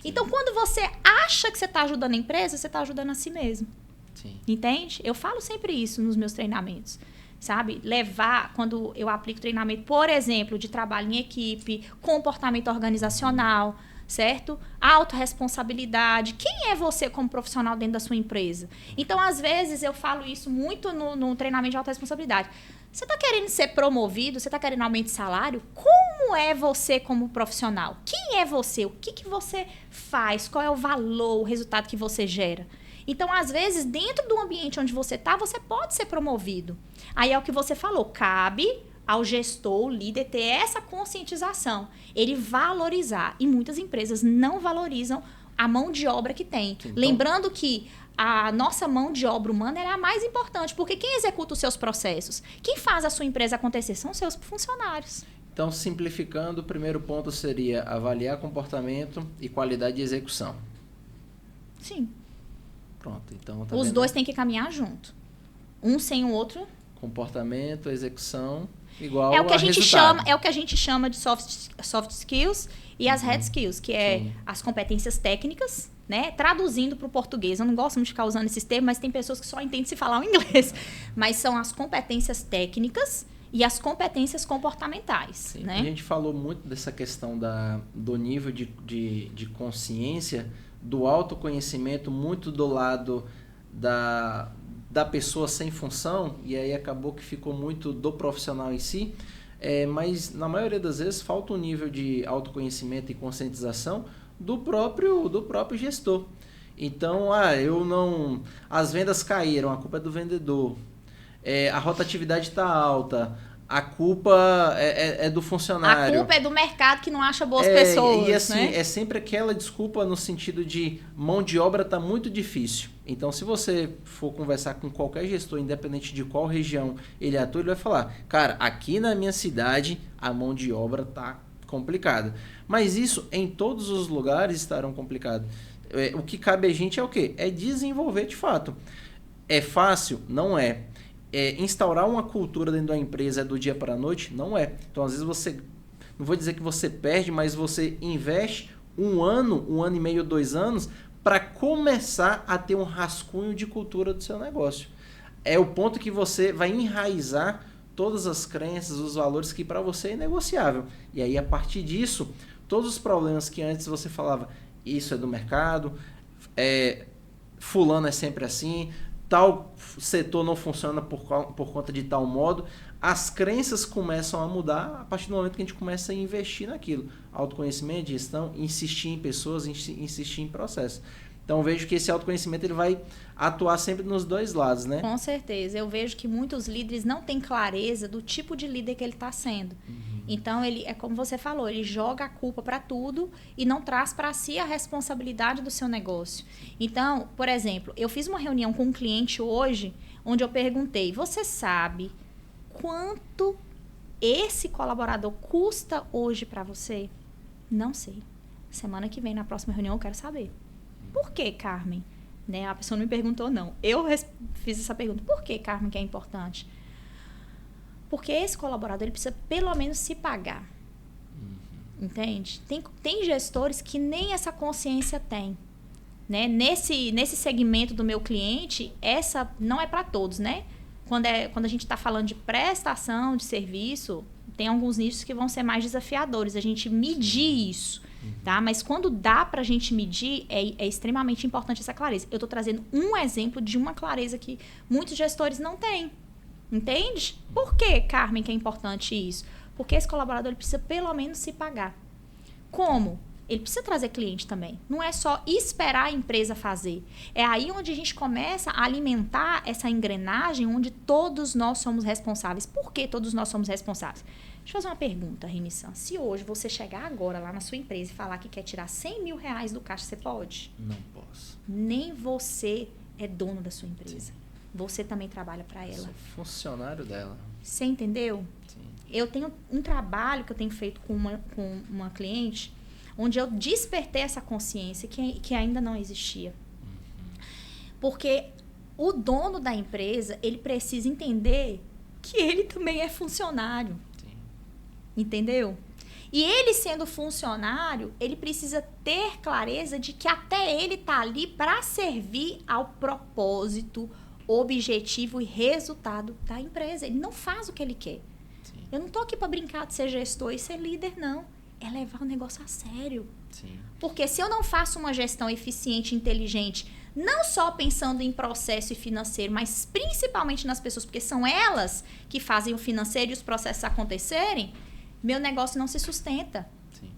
Então, quando você acha que você está ajudando a empresa, você está ajudando a si mesmo. Sim. Entende? Eu falo sempre isso nos meus treinamentos. Sabe? Levar, quando eu aplico treinamento, por exemplo, de trabalho em equipe, comportamento organizacional, certo? Autorresponsabilidade. Quem é você como profissional dentro da sua empresa? Então, às vezes, eu falo isso muito no treinamento de autorresponsabilidade. Você está querendo ser promovido? Você está querendo aumento de salário? Como é você como profissional? Quem é você? O que você faz? Qual é o valor, o resultado que você gera? Então, às vezes, dentro do ambiente onde você está, você pode ser promovido. Aí é o que você falou, cabe ao gestor, o líder, ter essa conscientização. Ele valorizar. E muitas empresas não valorizam a mão de obra que tem. Então, lembrando que a nossa mão de obra humana é a mais importante, porque quem executa os seus processos, quem faz a sua empresa acontecer são os seus funcionários. Então, simplificando, o primeiro ponto seria avaliar comportamento e qualidade de execução. Sim. Pronto, então... Tá os vendo? Dois têm que caminhar junto. Um sem o outro. Comportamento, execução, igual é o que a gente resultado. chama, é o que a gente chama de soft skills e as hard skills, que é as competências técnicas, né? Traduzindo para o português. Eu não gosto muito de ficar usando esses termos, mas tem pessoas que só entendem se falar o inglês. Mas são as competências técnicas e as competências comportamentais. Sim, né? A gente falou muito dessa questão do nível de consciência, do autoconhecimento, muito do lado da pessoa sem função, e aí acabou que ficou muito do profissional em si, mas na maioria das vezes falta um nível de autoconhecimento e conscientização do próprio gestor. Então, as vendas caíram, a culpa é do vendedor, a rotatividade está alta, a culpa é do funcionário. A culpa é do mercado que não acha boas pessoas. E assim, né? É sempre aquela desculpa no sentido de mão de obra está muito difícil. Então, se você for conversar com qualquer gestor, independente de qual região ele atua, ele vai falar, cara, aqui na minha cidade a mão de obra está complicada. Mas isso em todos os lugares estarão complicados. O que cabe a gente é o quê? É desenvolver de fato. É fácil? Não é. Instaurar uma cultura dentro da empresa do dia para a noite? Não é. Então, às vezes você, não vou dizer que você perde, mas você investe um ano e meio, 2 anos, para começar a ter um rascunho de cultura do seu negócio. É o ponto que você vai enraizar todas as crenças, os valores que para você é inegociável. E aí, a partir disso, todos os problemas que antes você falava, isso é do mercado, fulano é sempre assim, tal setor não funciona por conta de tal modo, as crenças começam a mudar a partir do momento que a gente começa a investir naquilo. Autoconhecimento, gestão, insistir em pessoas, insistir em processos. Então, eu vejo que esse autoconhecimento ele vai atuar sempre nos dois lados, né? Com certeza. Eu vejo que muitos líderes não têm clareza do tipo de líder que ele está sendo. Então, ele é como você falou, ele joga a culpa para tudo e não traz para si a responsabilidade do seu negócio. Então, por exemplo, eu fiz uma reunião com um cliente hoje, onde eu perguntei, você sabe quanto esse colaborador custa hoje para você? Não sei. Semana que vem, na próxima reunião, eu quero saber. Por quê, Carmen? né? A pessoa não me perguntou, não. Eu fiz essa pergunta. Por que, Carmen, que é importante? Porque esse colaborador ele precisa pelo menos se pagar. Entende? Tem gestores que nem essa consciência têm. Né? Nesse segmento do meu cliente, essa não é para todos, né? Quando a gente está falando de prestação de serviço, tem alguns nichos que vão ser mais desafiadores. A gente medir isso, tá? Mas quando dá para a gente medir, é extremamente importante essa clareza. Eu estou trazendo um exemplo de uma clareza que muitos gestores não têm. Entende? Por que, Carmen, que é importante isso? Porque esse colaborador ele precisa pelo menos se pagar. Como? Ele precisa trazer cliente também. Não é só esperar a empresa fazer. É aí onde a gente começa a alimentar essa engrenagem onde todos nós somos responsáveis. Por que todos nós somos responsáveis? Deixa eu fazer uma pergunta, Remy-san. Se hoje você chegar agora lá na sua empresa e falar que quer tirar 100 mil reais do caixa, você pode? Não posso. Nem você é dono da sua empresa. Sim. Você também trabalha para ela. Sou funcionário dela. Você entendeu? Sim. Eu tenho um trabalho que eu tenho feito com uma cliente onde eu despertei essa consciência que ainda não existia. Porque o dono da empresa, ele precisa entender que ele também é funcionário. Sim. Entendeu? E ele sendo funcionário, ele precisa ter clareza de que até ele está ali para servir ao propósito, objetivo e resultado da empresa. Ele não faz o que ele quer. Sim. Eu não tô aqui para brincar de ser gestor e ser líder, não. É levar o negócio a sério. Sim. Porque se eu não faço uma gestão eficiente e inteligente, não só pensando em processo e financeiro, mas principalmente nas pessoas, porque são elas que fazem o financeiro e os processos acontecerem, meu negócio não se sustenta. Sim.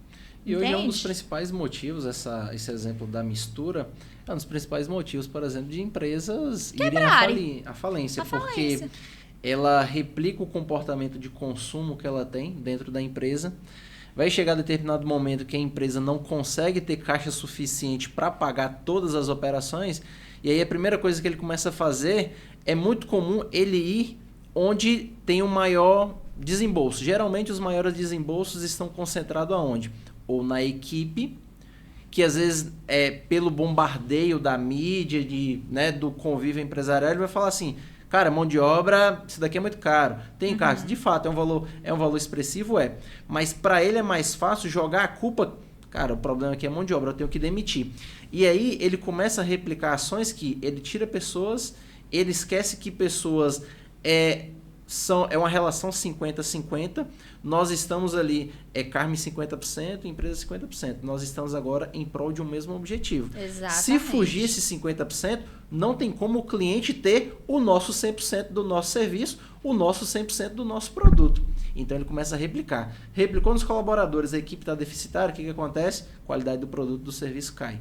E hoje é um dos principais motivos, esse exemplo da mistura, é um dos principais motivos, por exemplo, de empresas irem à falência. Porque ela replica o comportamento de consumo que ela tem dentro da empresa. Vai chegar a determinado momento que a empresa não consegue ter caixa suficiente para pagar todas as operações, e aí a primeira coisa que ele começa a fazer é muito comum ele ir onde tem o maior desembolso. Geralmente os maiores desembolsos estão concentrados aonde? Ou na equipe, que às vezes é pelo bombardeio da mídia, do convívio empresarial, ele vai falar assim: cara, mão de obra, isso daqui é muito caro. Tem encargos. De fato, é um valor expressivo, mas para ele é mais fácil jogar a culpa. Cara, o problema aqui é mão de obra, eu tenho que demitir. E aí ele começa a replicar ações que ele tira pessoas, ele esquece que pessoas é uma relação 50-50. Nós estamos ali, Carmen 50%, empresa 50%. Nós estamos agora em prol de um mesmo objetivo. Exatamente. Se fugir esse 50%, não tem como o cliente ter o nosso 100% do nosso serviço, o nosso 100% do nosso produto. Então ele começa a replicar. Replicou nos colaboradores, a equipe está deficitária, o que acontece? A qualidade do produto, do serviço cai.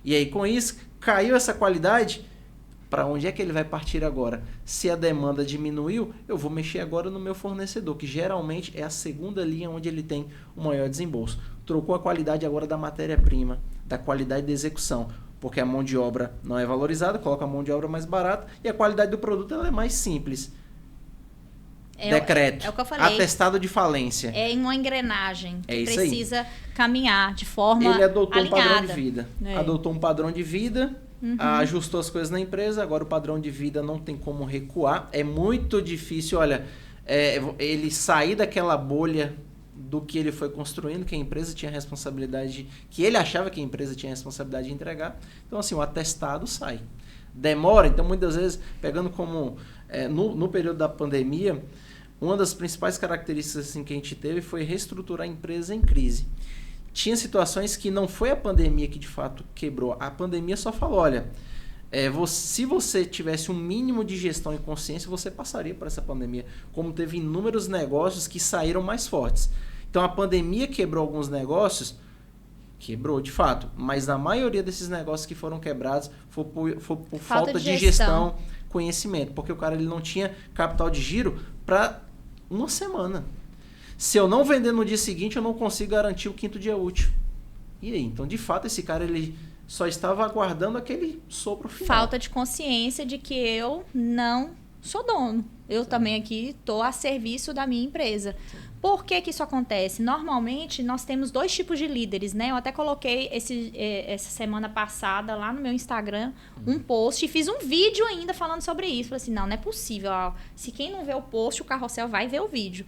E aí com isso, caiu essa qualidade. Para onde é que ele vai partir agora? Se a demanda diminuiu, eu vou mexer agora no meu fornecedor, que geralmente é a segunda linha onde ele tem o maior desembolso. Trocou a qualidade agora da matéria-prima, da qualidade de execução, porque a mão de obra não é valorizada, coloca a mão de obra mais barata e a qualidade do produto ela é mais simples. Decreto, é o que eu falei. Atestado de falência. É em uma engrenagem que isso precisa caminhar de forma Ele adotou alinhada. um padrão de vida. Adotou um padrão de vida, ajustou as coisas na empresa, agora o padrão de vida não tem como recuar. É muito difícil, olha, ele sair daquela bolha do que ele foi construindo, que a empresa tinha responsabilidade, que ele achava que a empresa tinha responsabilidade de entregar. Então, assim, o atestado sai. Demora, então muitas vezes, pegando como no período da pandemia, uma das principais características assim, que a gente teve foi reestruturar a empresa em crise. Tinha situações que não foi a pandemia que de fato quebrou. A pandemia só falou, olha, se você tivesse um mínimo de gestão e consciência, você passaria por essa pandemia. Como teve inúmeros negócios que saíram mais fortes. Então a pandemia quebrou alguns negócios, quebrou de fato, mas a maioria desses negócios que foram quebrados foi por falta de gestão, conhecimento. Porque o cara ele não tinha capital de giro para uma semana. Se eu não vender no dia seguinte, eu não consigo garantir o 5º dia útil. E aí? Então, de fato, esse cara ele só estava aguardando aquele sopro final. Falta de consciência de que eu não sou dono. Eu também aqui estou a serviço da minha empresa. Por que que isso acontece? Normalmente, nós temos 2 tipos de líderes, né? Eu até coloquei essa semana passada lá no meu Instagram um post e fiz um vídeo ainda falando sobre isso. Falei assim, não é possível. Ó, se quem não vê o post, o Carrossel vai ver o vídeo.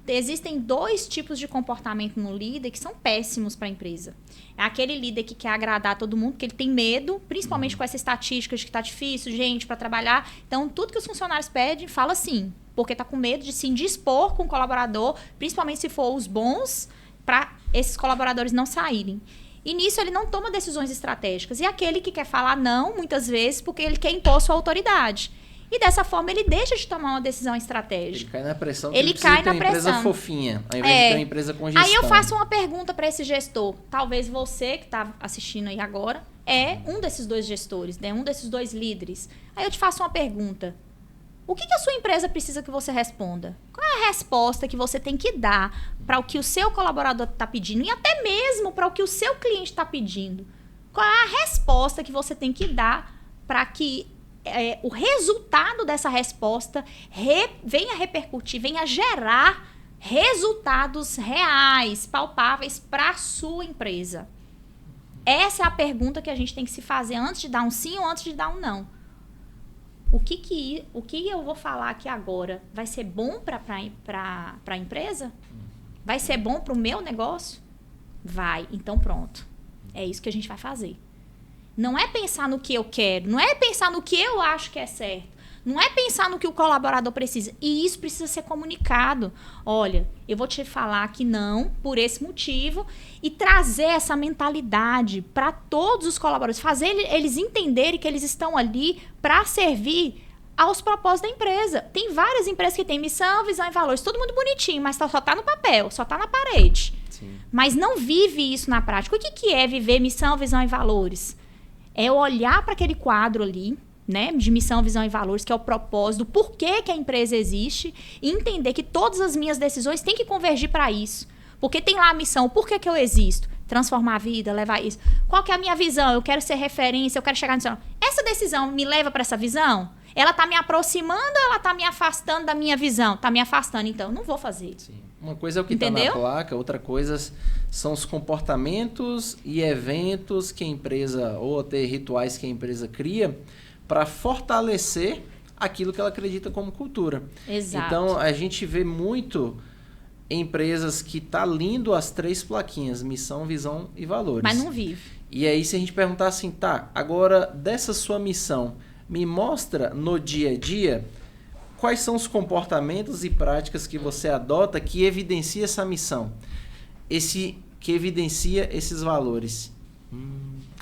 Existem 2 tipos de comportamento no líder que são péssimos para a empresa. É aquele líder que quer agradar todo mundo, porque ele tem medo, principalmente com essa estatística de que está difícil, gente, para trabalhar. Então, tudo que os funcionários pedem, fala sim, porque está com medo de se indispor com o colaborador, principalmente se for os bons, para esses colaboradores não saírem. E nisso ele não toma decisões estratégicas. E aquele que quer falar não, muitas vezes, porque ele quer impor sua autoridade. E dessa forma ele deixa de tomar uma decisão estratégica. Ele cai na pressão. Ele cai na pressão. Uma empresa fofinha, ao invés de ter uma empresa com gestão. Aí eu faço uma pergunta para esse gestor. Talvez você que está assistindo aí agora é um desses 2 gestores, né? Um desses 2 líderes. Aí eu te faço uma pergunta. O que a sua empresa precisa que você responda? Qual é a resposta que você tem que dar para o que o seu colaborador está pedindo e até mesmo para o que o seu cliente está pedindo? Qual é a resposta que você tem que dar para que o resultado dessa resposta venha repercutir, venha gerar resultados reais, palpáveis para a sua empresa? Essa é a pergunta que a gente tem que se fazer antes de dar um sim ou antes de dar um não. O que eu vou falar aqui agora vai ser bom para a empresa? Vai ser bom para o meu negócio? Vai. Então pronto. É isso que a gente vai fazer. Não é pensar no que eu quero, não é pensar no que eu acho que é certo, não é pensar no que o colaborador precisa. E isso precisa ser comunicado. Olha, eu vou te falar que não, por esse motivo, e trazer essa mentalidade para todos os colaboradores, fazer eles entenderem que eles estão ali para servir aos propósitos da empresa. Tem várias empresas que têm missão, visão e valores, todo mundo bonitinho, mas só está no papel, só está na parede. Sim. Mas não vive isso na prática. O que é viver missão, visão e valores? É olhar para aquele quadro ali, né, de missão, visão e valores, que é o propósito, por que a empresa existe, e entender que todas as minhas decisões têm que convergir para isso. Porque tem lá a missão, por que eu existo? Transformar a vida, levar isso. Qual que é a minha visão? Eu quero ser referência, eu quero chegar nisso. Essa decisão me leva para essa visão? Ela está me aproximando ou ela está me afastando da minha visão? Está me afastando, então eu não vou fazer. Sim. Uma coisa é o que está na placa, outra coisa são os comportamentos e eventos que a empresa, ou até rituais que a empresa cria para fortalecer aquilo que ela acredita como cultura. Exato. Então, a gente vê muito empresas que tá lindo as 3 plaquinhas, missão, visão e valores. Mas não vive. E aí, se a gente perguntar assim, tá, agora dessa sua missão, me mostra no dia a dia quais são os comportamentos e práticas que você adota que evidencia essa missão, que evidencia esses valores.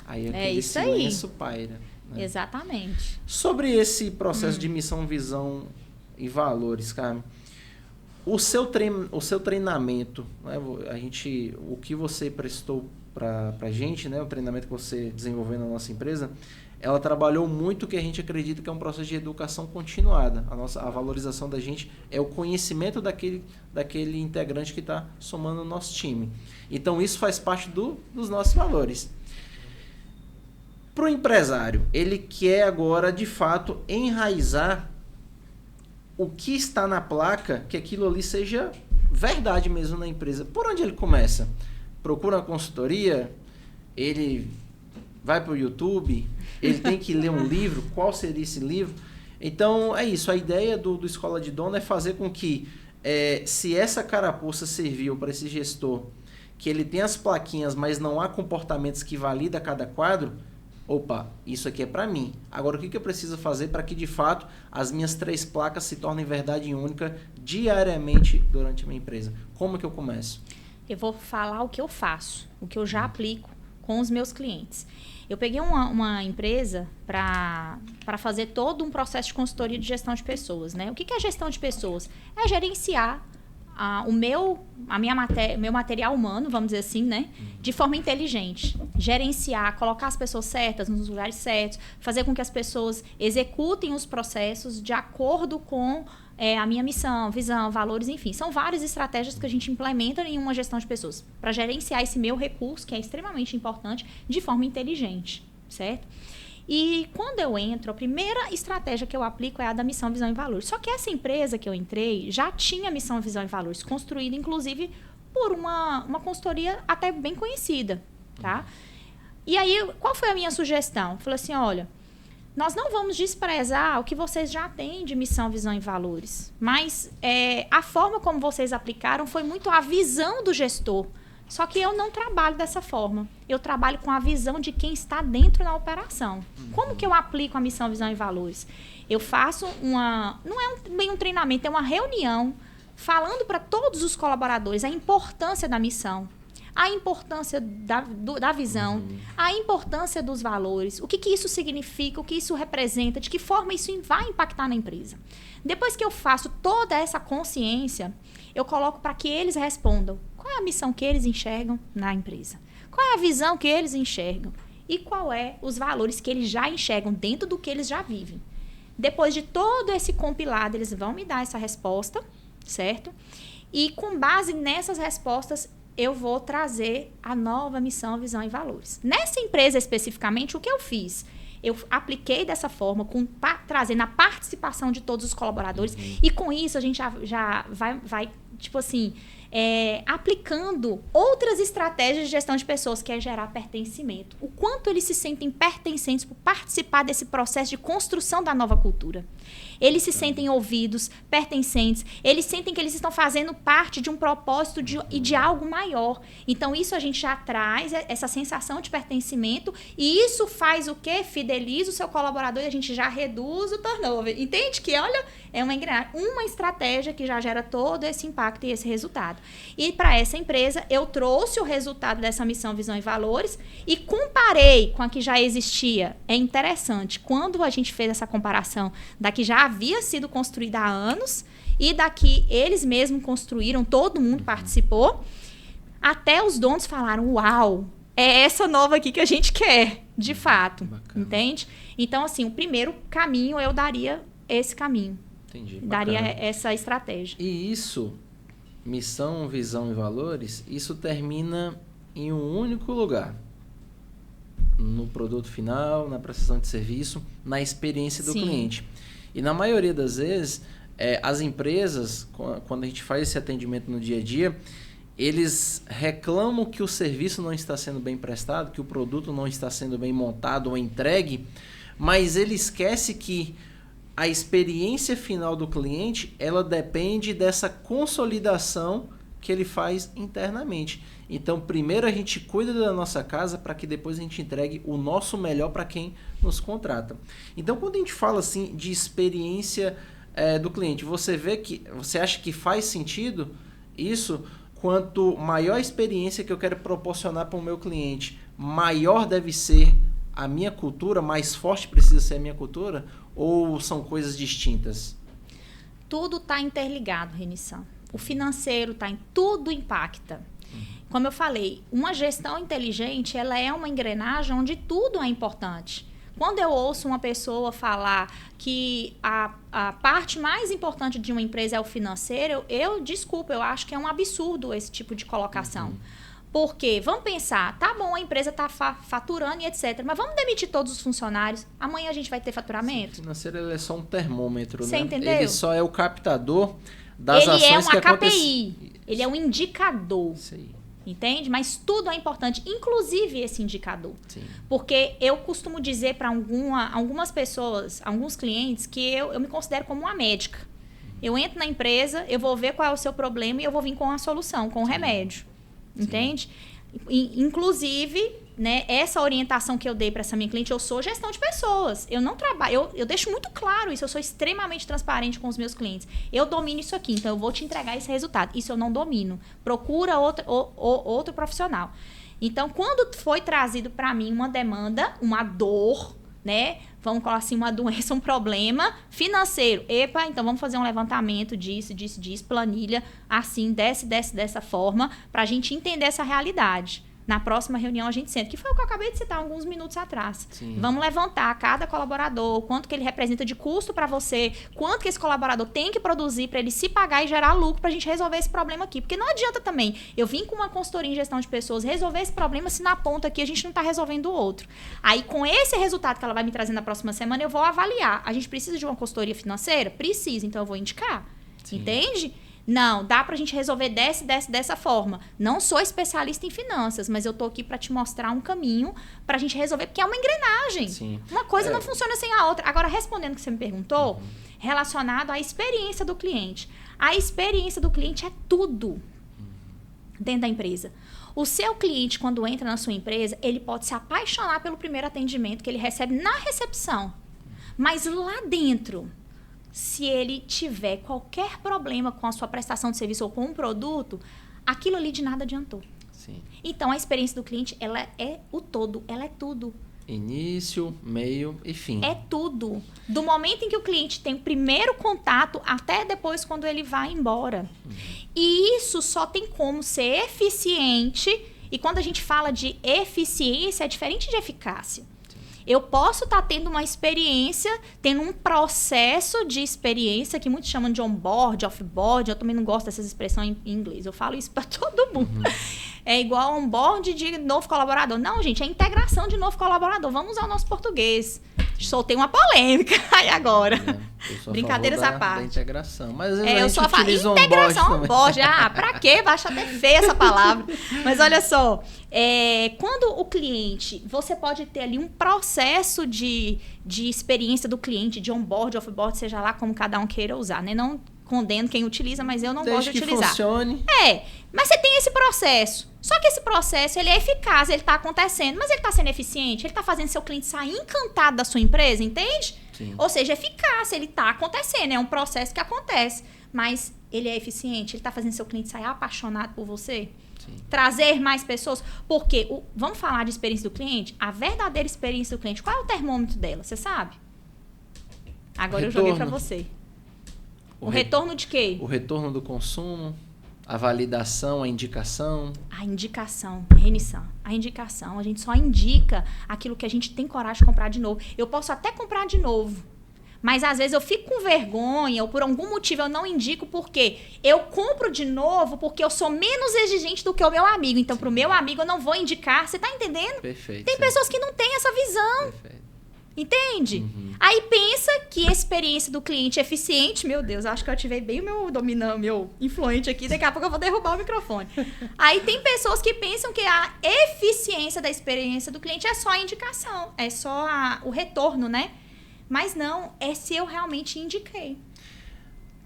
Aí aquele silêncio paira. Né? Exatamente. Sobre esse processo de missão, visão e valores, Carmen, o seu treinamento, né? O que você prestou para a gente, né? O treinamento que você desenvolveu na nossa empresa, ela trabalhou muito o que a gente acredita que é um processo de educação continuada. A valorização da gente é o conhecimento daquele integrante que está somando no nosso time. Então, isso faz parte dos nossos valores. Para o empresário, ele quer agora, de fato, enraizar o que está na placa, que aquilo ali seja verdade mesmo na empresa. Por onde ele começa? Procura uma consultoria? Ele vai para o YouTube? Ele tem que ler um livro? Qual seria esse livro? Então, é isso. A ideia do Escola de Dono é fazer com que, se essa carapuça serviu para esse gestor, que ele tem as plaquinhas, mas não há comportamentos que validam cada quadro, opa, isso aqui é para mim. Agora, o que eu preciso fazer para que, de fato, as minhas 3 placas se tornem verdade única diariamente durante a minha empresa? Como que eu começo? Eu vou falar o que eu faço, o que eu já aplico com os meus clientes. Eu peguei uma empresa para fazer todo um processo de consultoria de gestão de pessoas, né? O que é gestão de pessoas? É gerenciar meu material humano, vamos dizer assim, né? De forma inteligente. Gerenciar, colocar as pessoas certas nos lugares certos, fazer com que as pessoas executem os processos de acordo com a minha missão, visão, valores, enfim. São várias estratégias que a gente implementa em uma gestão de pessoas para gerenciar esse meu recurso, que é extremamente importante, de forma inteligente, certo? E quando eu entro, a primeira estratégia que eu aplico é a da missão, visão e valores. Só que essa empresa que eu entrei já tinha missão, visão e valores, construída, inclusive, por uma consultoria até bem conhecida, tá? E aí, qual foi a minha sugestão? Eu falei assim, olha, nós não vamos desprezar o que vocês já têm de missão, visão e valores, mas a forma como vocês aplicaram foi muito a visão do gestor. Só que eu não trabalho dessa forma. Eu trabalho com a visão de quem está dentro da operação. Como que eu aplico a missão, visão e valores? Eu faço não é bem um treinamento, é uma reunião falando para todos os colaboradores a importância da missão, a importância da visão, a importância dos valores, o que isso significa, o que isso representa, de que forma isso vai impactar na empresa. Depois que eu faço toda essa consciência, eu coloco para que eles respondam qual é a missão que eles enxergam na empresa, qual é a visão que eles enxergam e qual é os valores que eles já enxergam dentro do que eles já vivem. Depois de todo esse compilado, eles vão me dar essa resposta, certo? E com base nessas respostas, eu vou trazer a nova missão, visão e valores. Nessa empresa especificamente, o que eu fiz? Eu apliquei dessa forma, trazendo a participação de todos os colaboradores. E com isso, a gente já vai tipo assim, aplicando outras estratégias de gestão de pessoas, que é gerar pertencimento. O quanto eles se sentem pertencentes por participar desse processo de construção da nova cultura. Eles se sentem ouvidos, pertencentes, eles sentem que eles estão fazendo parte de um propósito e de algo maior. Então, isso a gente já traz, essa sensação de pertencimento, e isso faz o quê? Fideliza o seu colaborador e a gente já reduz o turnover. Entende que, olha, é uma estratégia que já gera todo esse impacto e esse resultado. E para essa empresa, eu trouxe o resultado dessa missão, visão e valores e comparei com a que já existia. É interessante, quando a gente fez essa comparação da que já havia sido construída há anos e da que eles mesmos construíram, todo mundo participou, até os donos falaram, uau, é essa nova aqui que a gente quer, de fato. Bacana. Entende? Então, assim, o primeiro caminho, eu daria esse caminho. Entendi. Daria essa estratégia. E isso, missão, visão e valores, isso termina em um único lugar. No produto final, na prestação de serviço, na experiência do cliente. E na maioria das vezes, as empresas, quando a gente faz esse atendimento no dia a dia, eles reclamam que o serviço não está sendo bem prestado, que o produto não está sendo bem montado ou entregue, mas ele esquece que a experiência final do cliente, ela depende dessa consolidação que ele faz internamente. Então, primeiro a gente cuida da nossa casa para que depois a gente entregue o nosso melhor para quem nos contrata. Então, quando a gente fala assim de experiência do cliente, você acha que faz sentido isso? Quanto maior a experiência que eu quero proporcionar para o meu cliente, maior deve ser a minha cultura, mais forte precisa ser a minha cultura, ou são coisas distintas? Tudo está interligado, Renição. O financeiro tudo impacta. Como eu falei, uma gestão inteligente, ela é uma engrenagem onde tudo é importante. Quando eu ouço uma pessoa falar que a parte mais importante de uma empresa é o financeiro, eu acho que é um absurdo esse tipo de colocação. Porque, vamos pensar, tá bom, a empresa está faturando e etc, mas vamos demitir todos os funcionários, amanhã a gente vai ter faturamento? Sim, o financeiro ele é só um termômetro, Você né? entendeu? Ele só é o captador das ações que acontecem. Ele é um indicador. Isso aí. Entende? Mas tudo é importante, inclusive esse indicador. Sim. Porque eu costumo dizer para algumas pessoas, alguns clientes, que eu me considero como uma médica. Eu entro na empresa, eu vou ver qual é o seu problema e eu vou vir com a solução, com o remédio. Entende? Inclusive, né, essa orientação que eu dei para essa minha cliente, eu sou gestão de pessoas. Eu não trabalho, eu deixo muito claro isso, eu sou extremamente transparente com os meus clientes. Eu domino isso aqui, então eu vou te entregar esse resultado. Isso eu não domino. Procura outro profissional. Então, quando foi trazido para mim uma demanda, uma dor, né? Vamos colocar assim, uma doença, um problema financeiro. Epa, então vamos fazer um levantamento disso, planilha, assim, dessa forma, para a gente entender essa realidade. Na próxima reunião a gente senta, que foi o que eu acabei de citar alguns minutos atrás. Sim. Vamos levantar cada colaborador, quanto que ele representa de custo para você, quanto que esse colaborador tem que produzir para ele se pagar e gerar lucro para a gente resolver esse problema aqui. Porque não adianta também eu vim com uma consultoria em gestão de pessoas resolver esse problema se na ponta aqui a gente não está resolvendo o outro. Aí com esse resultado que ela vai me trazer na próxima semana, eu vou avaliar. A gente precisa de uma consultoria financeira? Precisa, então eu vou indicar. Sim. Entende? Não, dá pra gente resolver dessa forma. Não sou especialista em finanças, mas eu tô aqui pra te mostrar um caminho pra gente resolver, porque é uma engrenagem. Sim. Uma coisa não funciona sem a outra. Agora, respondendo o que você me perguntou, relacionado à experiência do cliente. A experiência do cliente é tudo dentro da empresa. O seu cliente, quando entra na sua empresa, ele pode se apaixonar pelo primeiro atendimento que ele recebe na recepção. Mas lá dentro, se ele tiver qualquer problema com a sua prestação de serviço ou com um produto, aquilo ali de nada adiantou. Sim. Então, a experiência do cliente, ela é o todo, ela é tudo. Início, meio e fim. É tudo. Do momento em que o cliente tem o primeiro contato até depois quando ele vai embora. E isso só tem como ser eficiente. E quando a gente fala de eficiência, é diferente de eficácia. Eu posso estar tendo uma experiência, tendo um processo de experiência, que muitos chamam de onboard, offboard. Eu também não gosto dessas expressões em inglês. Eu falo isso para todo mundo. É igual onboard de novo colaborador. Não, gente, é integração de novo colaborador. Vamos usar o nosso português. Soltei uma polêmica aí agora. Brincadeiras à parte. Da integração. Mas eu só falo integração onboard. Pra quê? Vai achar até feia essa palavra. Mas olha só, quando o cliente, você pode ter ali um processo de experiência do cliente, de onboard, offboard, seja lá como cada um queira usar, né? Não condeno quem utiliza, mas eu não gosto de utilizar. Funcione. Mas você tem esse processo. Só que esse processo, ele é eficaz, ele está acontecendo, mas ele está sendo eficiente, ele está fazendo seu cliente sair encantado da sua empresa, entende? Sim. Ou seja, eficaz, ele está acontecendo, é um processo que acontece, mas ele é eficiente, ele está fazendo seu cliente sair apaixonado por você? Sim. Trazer mais pessoas, porque, vamos falar de experiência do cliente? A verdadeira experiência do cliente, qual é o termômetro dela, você sabe? Agora eu joguei para você. O retorno de quê? O retorno do consumo, a validação, a indicação. A indicação, Renissan, a indicação. A gente só indica aquilo que a gente tem coragem de comprar de novo. Eu posso até comprar de novo, mas às vezes eu fico com vergonha ou por algum motivo eu não indico porque eu compro de novo porque eu sou menos exigente do que o meu amigo. Então, para o meu amigo eu não vou indicar. Você está entendendo? Perfeito. Tem pessoas que não têm essa visão. Perfeito. Entende? Aí pensa que a experiência do cliente é eficiente. Meu Deus, acho que eu ativei bem o meu dominante, meu influente aqui. Daqui a pouco eu vou derrubar o microfone. Aí tem pessoas que pensam que a eficiência da experiência do cliente é só a indicação. É só o retorno, né? Mas não, é se eu realmente indiquei.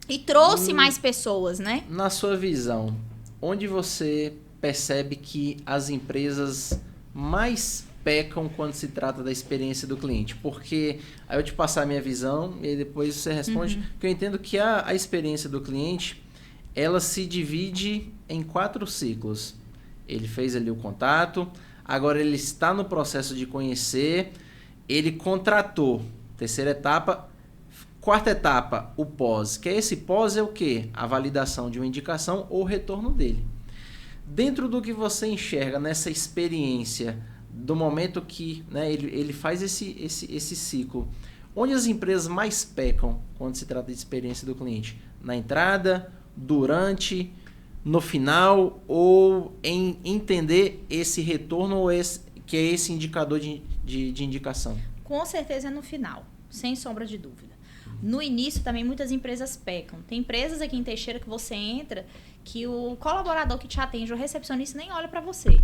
E trouxe mais pessoas, né? Na sua visão, onde você percebe que as empresas mais pecam quando se trata da experiência do cliente? Porque aí eu te passar a minha visão e depois você responde, que eu entendo que a experiência do cliente, ela se divide em 4 ciclos. Ele fez ali o contato, agora ele está no processo de conhecer, ele contratou, 3ª etapa, 4ª etapa, o pós, que esse pós é o quê? A validação de uma indicação ou o retorno dele. Dentro do que você enxerga nessa experiência, do momento que, né, ele faz esse ciclo, onde as empresas mais pecam quando se trata de experiência do cliente? Na entrada, durante, no final, ou em entender esse retorno ou que é esse indicador de indicação? Com certeza é no final, sem sombra de dúvida. No início também muitas empresas pecam. Tem empresas aqui em Teixeira que você entra que o colaborador que te atende, o recepcionista, nem olha para você.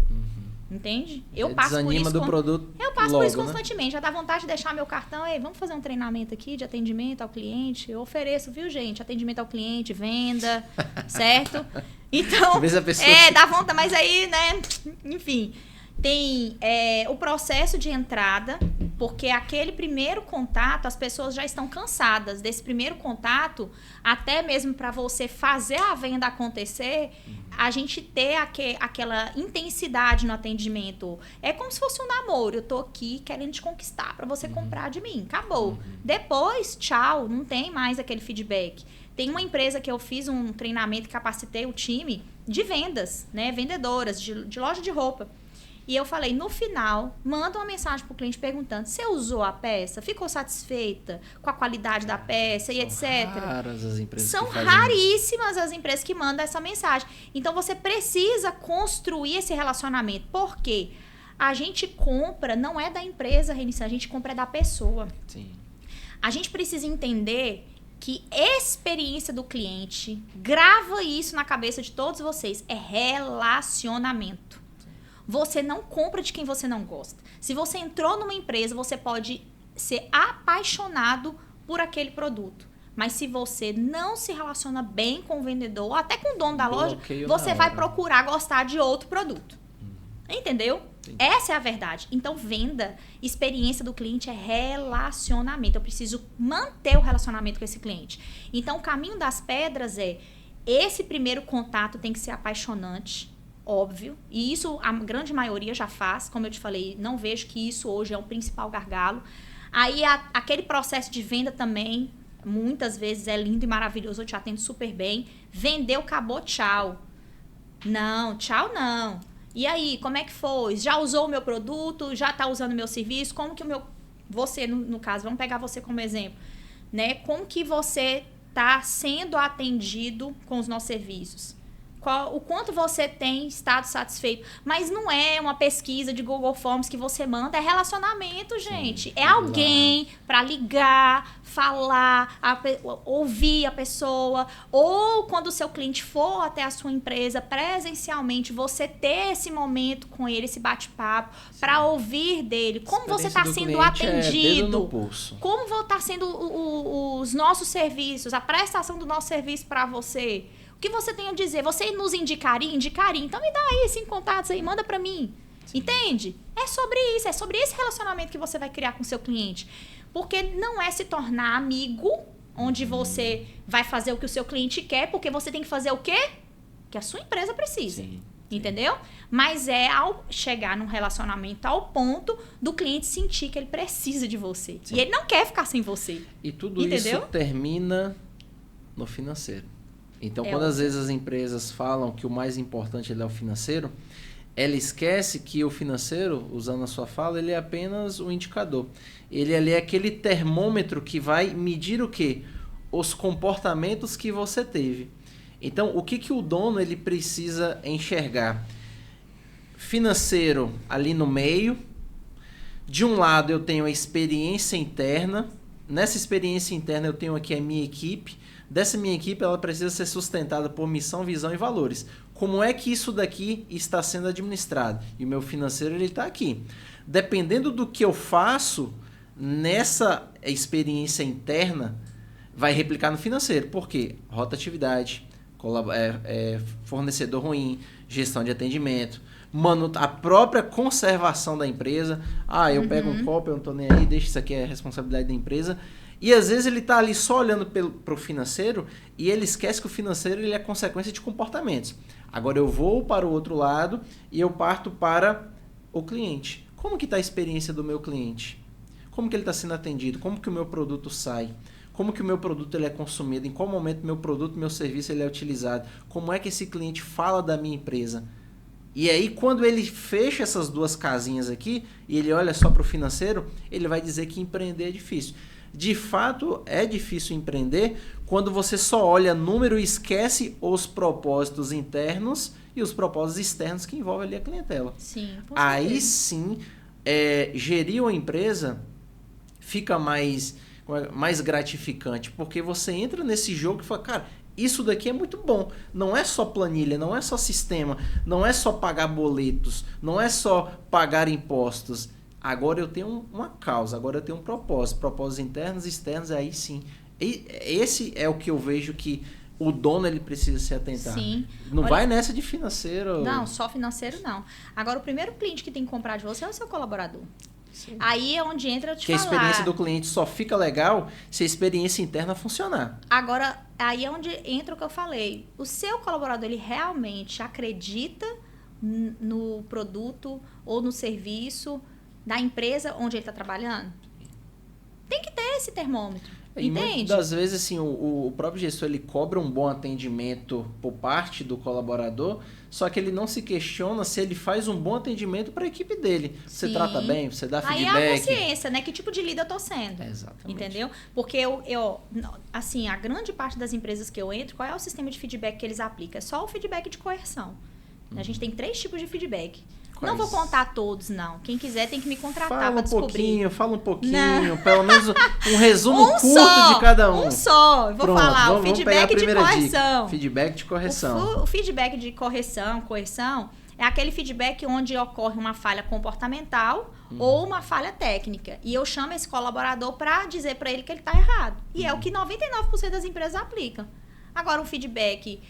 Entende? Eu passo por isso. Do produto eu passo logo, por isso né? Constantemente. Já dá vontade de deixar meu cartão. Ei, vamos fazer um treinamento aqui de atendimento ao cliente. Eu ofereço, viu, gente? Atendimento ao cliente, venda, certo? Então, talvez a pessoa dá vontade, mas aí, né? Enfim, tem o processo de entrada, porque aquele primeiro contato, as pessoas já estão cansadas desse primeiro contato, até mesmo para você fazer a venda acontecer, a gente ter aquela intensidade no atendimento. É como se fosse um namoro. Eu tô aqui querendo te conquistar para você comprar de mim. Acabou. Depois, tchau, não tem mais aquele feedback. Tem uma empresa que eu fiz um treinamento, capacitei o time de vendas, né? Vendedoras de loja de roupa. E eu falei, no final, manda uma mensagem pro cliente perguntando, você usou a peça? Ficou satisfeita com a qualidade da peça e etc? Raras as empresas São que fazem raríssimas as empresas que mandam essa mensagem. Então, você precisa construir esse relacionamento. Por quê? A gente compra, não é da empresa, Renice, a gente compra da pessoa. Sim. A gente precisa entender que experiência do cliente, grava isso na cabeça de todos vocês, é relacionamento. Você não compra de quem você não gosta. Se você entrou numa empresa, você pode ser apaixonado por aquele produto. Mas se você não se relaciona bem com o vendedor, até com o dono da loja, você vai procurar gostar de outro produto. Entendeu? Sim. Essa é a verdade. Então, venda, experiência do cliente é relacionamento. Eu preciso manter o relacionamento com esse cliente. Então, o caminho das pedras é, esse primeiro contato tem que ser apaixonante, óbvio. E isso a grande maioria já faz. Como eu te falei, não vejo que isso hoje é o principal gargalo. Aí, aquele processo de venda também, muitas vezes é lindo e maravilhoso. Eu te atendo super bem. Vendeu, acabou, tchau. Não, tchau não. E aí, como é que foi? Já usou o meu produto? Já está usando o meu serviço? Como que o meu... Você, no caso, vamos pegar você como exemplo, né? Como que você está sendo atendido com os nossos serviços? O quanto você tem estado satisfeito? Mas não é uma pesquisa de Google Forms que você manda, é relacionamento, gente. Sim, é alguém para ligar, falar, ouvir a pessoa. Ou quando o seu cliente for até a sua empresa presencialmente, você ter esse momento com ele, esse bate-papo, para ouvir dele. Como você está sendo atendido? Como está sendo os nossos serviços, a prestação do nosso serviço para você? O que você tem a dizer? Você nos indicaria? Indicaria. Então me dá aí 5 contatos aí, manda pra mim. Sim. Entende? É sobre isso, é sobre esse relacionamento que você vai criar com o seu cliente. Porque não é se tornar amigo, onde você vai fazer o que o seu cliente quer, porque você tem que fazer o quê? Que a sua empresa precisa. Sim. Entendeu? Mas é ao chegar num relacionamento ao ponto do cliente sentir que ele precisa de você. Sim. E ele não quer ficar sem você. E tudo isso termina no financeiro. Então, quando às vezes as empresas falam que o mais importante é o financeiro, ela esquece que o financeiro, usando a sua fala, ele é apenas um indicador. Ele ali é aquele termômetro que vai medir o quê? Os comportamentos que você teve. Então, o que o dono ele precisa enxergar? Financeiro ali no meio. De um lado, eu tenho a experiência interna. Nessa experiência interna, eu tenho aqui a minha equipe. Dessa minha equipe, ela precisa ser sustentada por missão, visão e valores. Como é que isso daqui está sendo administrado? E o meu financeiro ele está aqui. Dependendo do que eu faço nessa experiência interna, vai replicar no financeiro. Por quê? Rotatividade, fornecedor ruim, gestão de atendimento, a própria conservação da empresa. Eu pego um copo, eu não estou nem aí, deixa isso aqui, é a responsabilidade da empresa. E às vezes ele está ali só olhando para o financeiro e ele esquece que o financeiro ele é consequência de comportamentos. Agora eu vou para o outro lado e eu parto para o cliente. Como que está a experiência do meu cliente? Como que ele está sendo atendido? Como que o meu produto sai? Como que o meu produto ele é consumido? Em qual momento meu produto, meu serviço ele é utilizado? Como é que esse cliente fala da minha empresa? E aí, quando ele fecha essas duas casinhas aqui e ele olha só para o financeiro, ele vai dizer que empreender é difícil. De fato, é difícil empreender quando você só olha número e esquece os propósitos internos e os propósitos externos que envolvem ali a clientela. Sim, aí sim, gerir uma empresa fica mais gratificante, porque você entra nesse jogo e fala, cara, isso daqui é muito bom. Não é só planilha, não é só sistema, não é só pagar boletos, não é só pagar impostos. Agora eu tenho uma causa, agora eu tenho um propósito. Propósitos internos e externos, aí sim. Esse é o que eu vejo que o dono ele precisa se atentar. Sim. Não vai nessa de financeiro. Não, só financeiro não. Agora, o primeiro cliente que tem que comprar de você é o seu colaborador. Sim. Aí é onde entra eu te falar. Que a experiência do cliente só fica legal se a experiência interna funcionar. Agora, aí é onde entra o que eu falei. O seu colaborador, ele realmente acredita no produto ou no serviço da empresa onde ele está trabalhando? Tem que ter esse termômetro. E muitas das vezes, assim, o próprio gestor, ele cobra um bom atendimento por parte do colaborador, só que ele não se questiona se ele faz um bom atendimento para a equipe dele. Você Sim. trata bem, você dá feedback. Aí é a consciência, né? Que tipo de líder eu tô sendo. Exatamente. Entendeu? Porque assim, a grande parte das empresas que eu entro, qual é o sistema de feedback que eles aplicam? É só o feedback de coerção. A gente tem 3 tipos de feedback. Quais? Não vou contar todos, não. Quem quiser tem que me contratar para descobrir. Fala um pouquinho, pelo menos um resumo curto de cada um. Um só. Vou falar, o feedback de correção. Feedback de correção. O feedback de coerção, é aquele feedback onde ocorre uma falha comportamental ou uma falha técnica. E eu chamo esse colaborador para dizer para ele que ele está errado. E é o que 99% das empresas aplicam. Agora, um feedback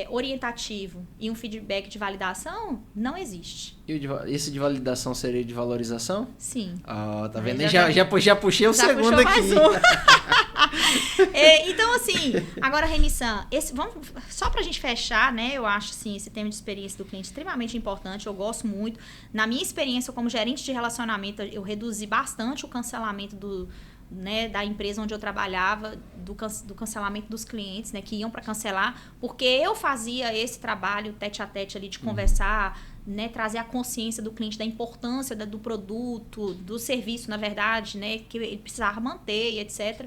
orientativo e um feedback de validação não existe. E esse de validação seria de valorização? Sim. Tá vendo? Já puxei o segundo aqui. Então, assim, agora, Renissan, só pra gente fechar, né? Eu acho, assim, esse tema de experiência do cliente extremamente importante, eu gosto muito. Na minha experiência como gerente de relacionamento, eu reduzi bastante o cancelamento da empresa onde eu trabalhava, do cancelamento dos clientes, né, que iam para cancelar, porque eu fazia esse trabalho tete a tete ali de conversar, né, trazer a consciência do cliente da importância do produto, do serviço, na verdade, né, que ele precisava manter e etc.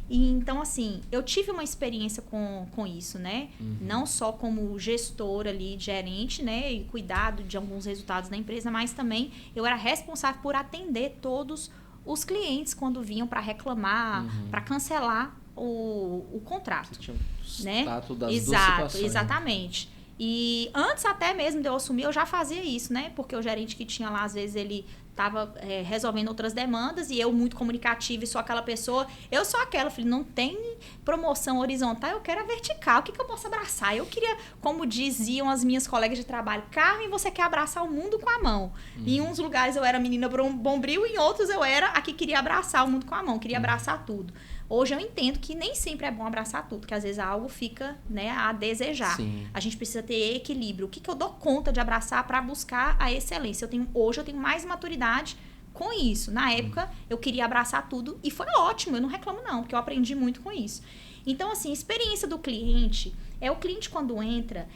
E, então, assim, eu tive uma experiência com isso, né, não só como gestora ali, gerente, né, e cuidado de alguns resultados da empresa, mas também eu era responsável por atender todos os clientes quando vinham para reclamar, para cancelar o contrato. Você tinha né? Status das duas situações. Exatamente. E antes até mesmo de eu assumir, eu já fazia isso, né? Porque o gerente que tinha lá, às vezes, ele estava resolvendo outras demandas e eu muito comunicativa e sou aquela pessoa, eu sou aquela, falei, não tem promoção horizontal, eu quero a vertical, o que eu posso abraçar? Eu queria, como diziam as minhas colegas de trabalho, Carmen, você quer abraçar o mundo com a mão. Em uns lugares eu era menina bombril, em outros eu era a que queria abraçar o mundo com a mão, queria abraçar tudo. Hoje eu entendo que nem sempre é bom abraçar tudo, que às vezes algo fica, né, a desejar. Sim. A gente precisa ter equilíbrio. O que eu dou conta de abraçar para buscar a excelência? Hoje eu tenho mais maturidade com isso. Na época, eu queria abraçar tudo e foi ótimo, eu não reclamo não, porque eu aprendi muito com isso. Então, assim, experiência do cliente, o cliente quando entra,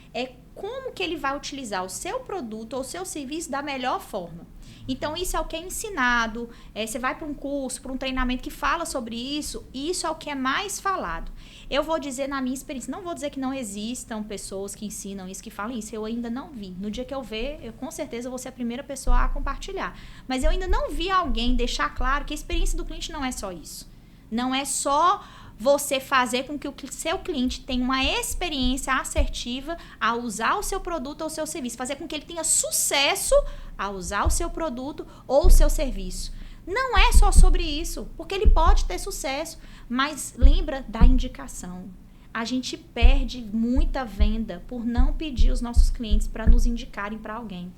como que ele vai utilizar o seu produto ou o seu serviço da melhor forma. Então, isso é o que é ensinado, você vai para um curso, para um treinamento que fala sobre isso, e isso é o que é mais falado. Eu vou dizer na minha experiência, não vou dizer que não existam pessoas que ensinam isso, que falam isso, eu ainda não vi. No dia que eu ver, eu com certeza vou ser a primeira pessoa a compartilhar. Mas eu ainda não vi alguém deixar claro que a experiência do cliente não é só isso. Não é só você fazer com que o seu cliente tenha uma experiência assertiva a usar o seu produto ou o seu serviço. Fazer com que ele tenha sucesso a usar o seu produto ou o seu serviço. Não é só sobre isso, porque ele pode ter sucesso, mas lembra da indicação. A gente perde muita venda por não pedir os nossos clientes para nos indicarem para alguém.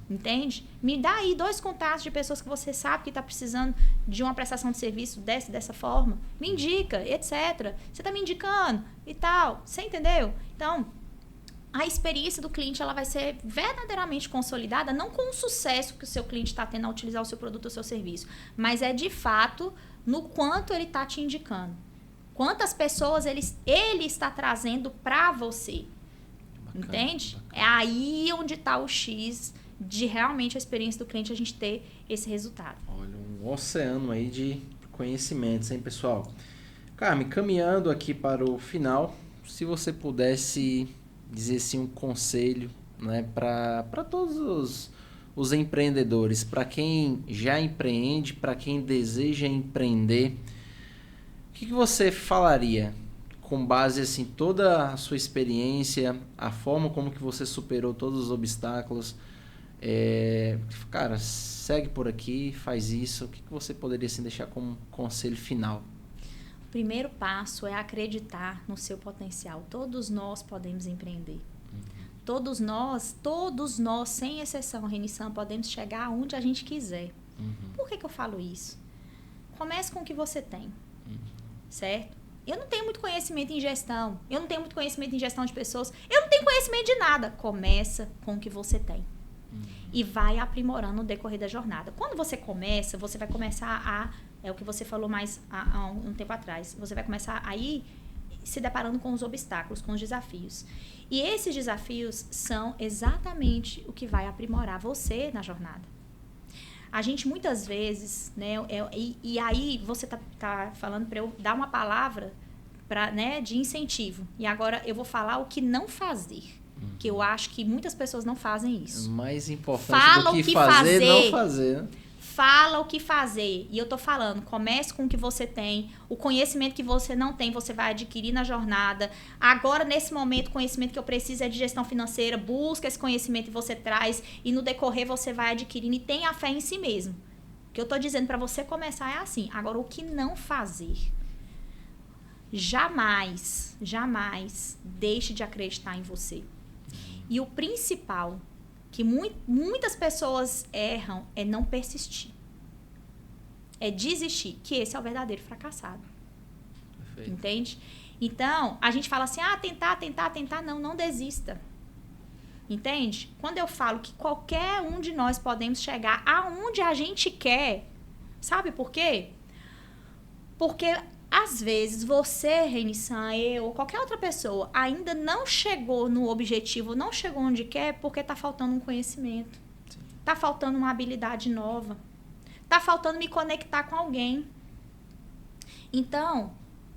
Entende? Me dá aí 2 contatos de pessoas que você sabe que está precisando de uma prestação de serviço dessa forma. Me indica, etc. Você está me indicando e tal. Você entendeu? Então, a experiência do cliente ela vai ser verdadeiramente consolidada, não com o sucesso que o seu cliente está tendo a utilizar o seu produto ou o seu serviço, mas de fato no quanto ele está te indicando. Quantas pessoas ele está trazendo para você. Bacana, entende? Bacana. É aí onde está o X de realmente a experiência do cliente a gente ter esse resultado. Olha, um oceano aí de conhecimentos, hein, pessoal? Carmen, caminhando aqui para o final, se você pudesse dizer assim um conselho, né, para todos os empreendedores, para quem já empreende, para quem deseja empreender, o que você falaria com base assim toda a sua experiência, a forma como que você superou todos os obstáculos? Cara, segue por aqui, faz isso. O que você poderia assim, deixar como conselho final? O primeiro passo é acreditar no seu potencial. Todos nós podemos empreender. Todos nós, sem exceção, Renissan, podemos chegar aonde a gente quiser. Por que eu falo isso? Comece com o que você tem, certo? Eu não tenho muito conhecimento em gestão, eu não tenho muito conhecimento em gestão de pessoas, eu não tenho conhecimento de nada. Começa com o que você tem. E vai aprimorando no decorrer da jornada. Quando você começa, você vai começar a É o que você falou mais há um tempo atrás. Você vai começar a ir se deparando com os obstáculos, com os desafios. E esses desafios são exatamente o que vai aprimorar você na jornada. A gente muitas vezes, né, e aí você tá falando para eu dar uma palavra né, de incentivo. E agora eu vou falar o que não fazer. Que eu acho que muitas pessoas não fazem isso. Mais importante do que fazer, não fazer, né? Fala o que fazer. E eu tô falando, comece com o que você tem. O conhecimento que você não tem, você vai adquirir na jornada. Agora, nesse momento, o conhecimento que eu preciso é de gestão financeira. Busca esse conhecimento e você traz. E no decorrer, você vai adquirindo. E tenha fé em si mesmo. O que eu tô dizendo para você começar é assim. Agora, o que não fazer? Jamais, jamais deixe de acreditar em você. E o principal que muitas pessoas erram é não persistir. É desistir, que esse é o verdadeiro fracassado. Perfeito. Entende? Então, a gente fala assim, tentar. Não desista. Entende? Quando eu falo que qualquer um de nós podemos chegar aonde a gente quer, sabe por quê? Porque às vezes você, Renissan, eu ou qualquer outra pessoa ainda não chegou no objetivo, não chegou onde quer porque está faltando um conhecimento. Está faltando uma habilidade nova. Está faltando me conectar com alguém. Então,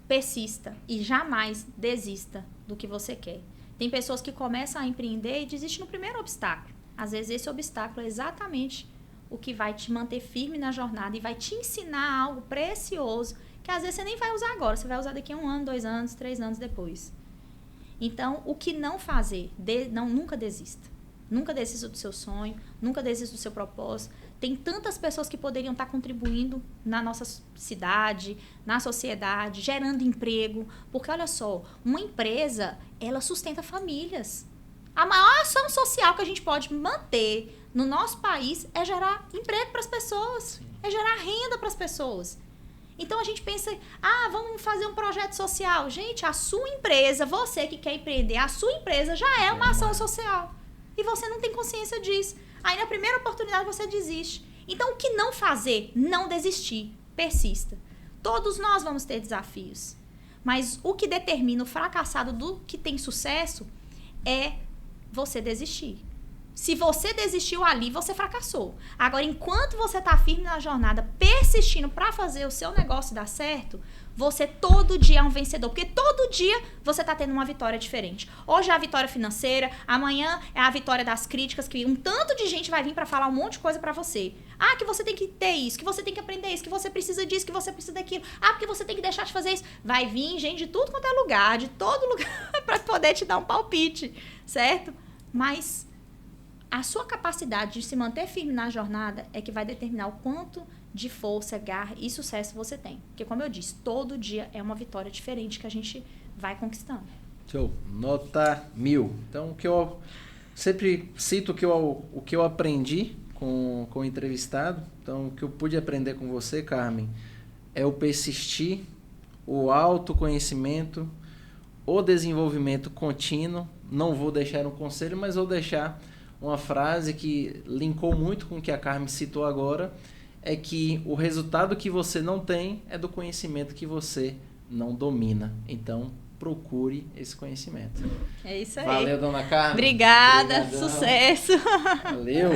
persista e jamais desista do que você quer. Tem pessoas que começam a empreender e desistem no primeiro obstáculo. Às vezes esse obstáculo é exatamente o que vai te manter firme na jornada e vai te ensinar algo precioso que às vezes você nem vai usar agora, você vai usar daqui a 1 ano, 2 anos, 3 anos depois. Então, o que não fazer? Nunca desista. Nunca desista do seu sonho, nunca desista do seu propósito. Tem tantas pessoas que poderiam estar contribuindo na nossa cidade, na sociedade, gerando emprego. Porque, olha só, uma empresa, ela sustenta famílias. A maior ação social que a gente pode manter no nosso país é gerar emprego para as pessoas. Sim. É gerar renda para as pessoas. Então, a gente pensa, vamos fazer um projeto social. Gente, a sua empresa, você que quer empreender, a sua empresa já é uma ação social. E você não tem consciência disso. Aí, na primeira oportunidade, você desiste. Então, o que não fazer? Não desistir. Persista. Todos nós vamos ter desafios. Mas o que determina o fracassado do que tem sucesso é você desistir. Se você desistiu ali, você fracassou. Agora, enquanto você está firme na jornada, persistindo para fazer o seu negócio dar certo, você todo dia é um vencedor. Porque todo dia você está tendo uma vitória diferente. Hoje é a vitória financeira, amanhã é a vitória das críticas, que um tanto de gente vai vir para falar um monte de coisa para você. Que você tem que ter isso, que você tem que aprender isso, que você precisa disso, que você precisa daquilo. Porque você tem que deixar de fazer isso. Vai vir gente de tudo quanto é lugar, de todo lugar, para poder te dar um palpite, certo? Mas a sua capacidade de se manter firme na jornada é que vai determinar o quanto de força, garra e sucesso você tem. Porque, como eu disse, todo dia é uma vitória diferente que a gente vai conquistando. Show. Nota 1000. Então, o que eu sempre cito o que eu aprendi com o entrevistado. Então, o que eu pude aprender com você, Carmen, é o persistir, o autoconhecimento, o desenvolvimento contínuo. Não vou deixar um conselho, mas vou deixar uma frase que linkou muito com o que a Carmen citou agora, é que o resultado que você não tem é do conhecimento que você não domina. Então, procure esse conhecimento. É isso aí. Valeu, dona Carmen. Obrigada. Obrigadão. Sucesso. Valeu.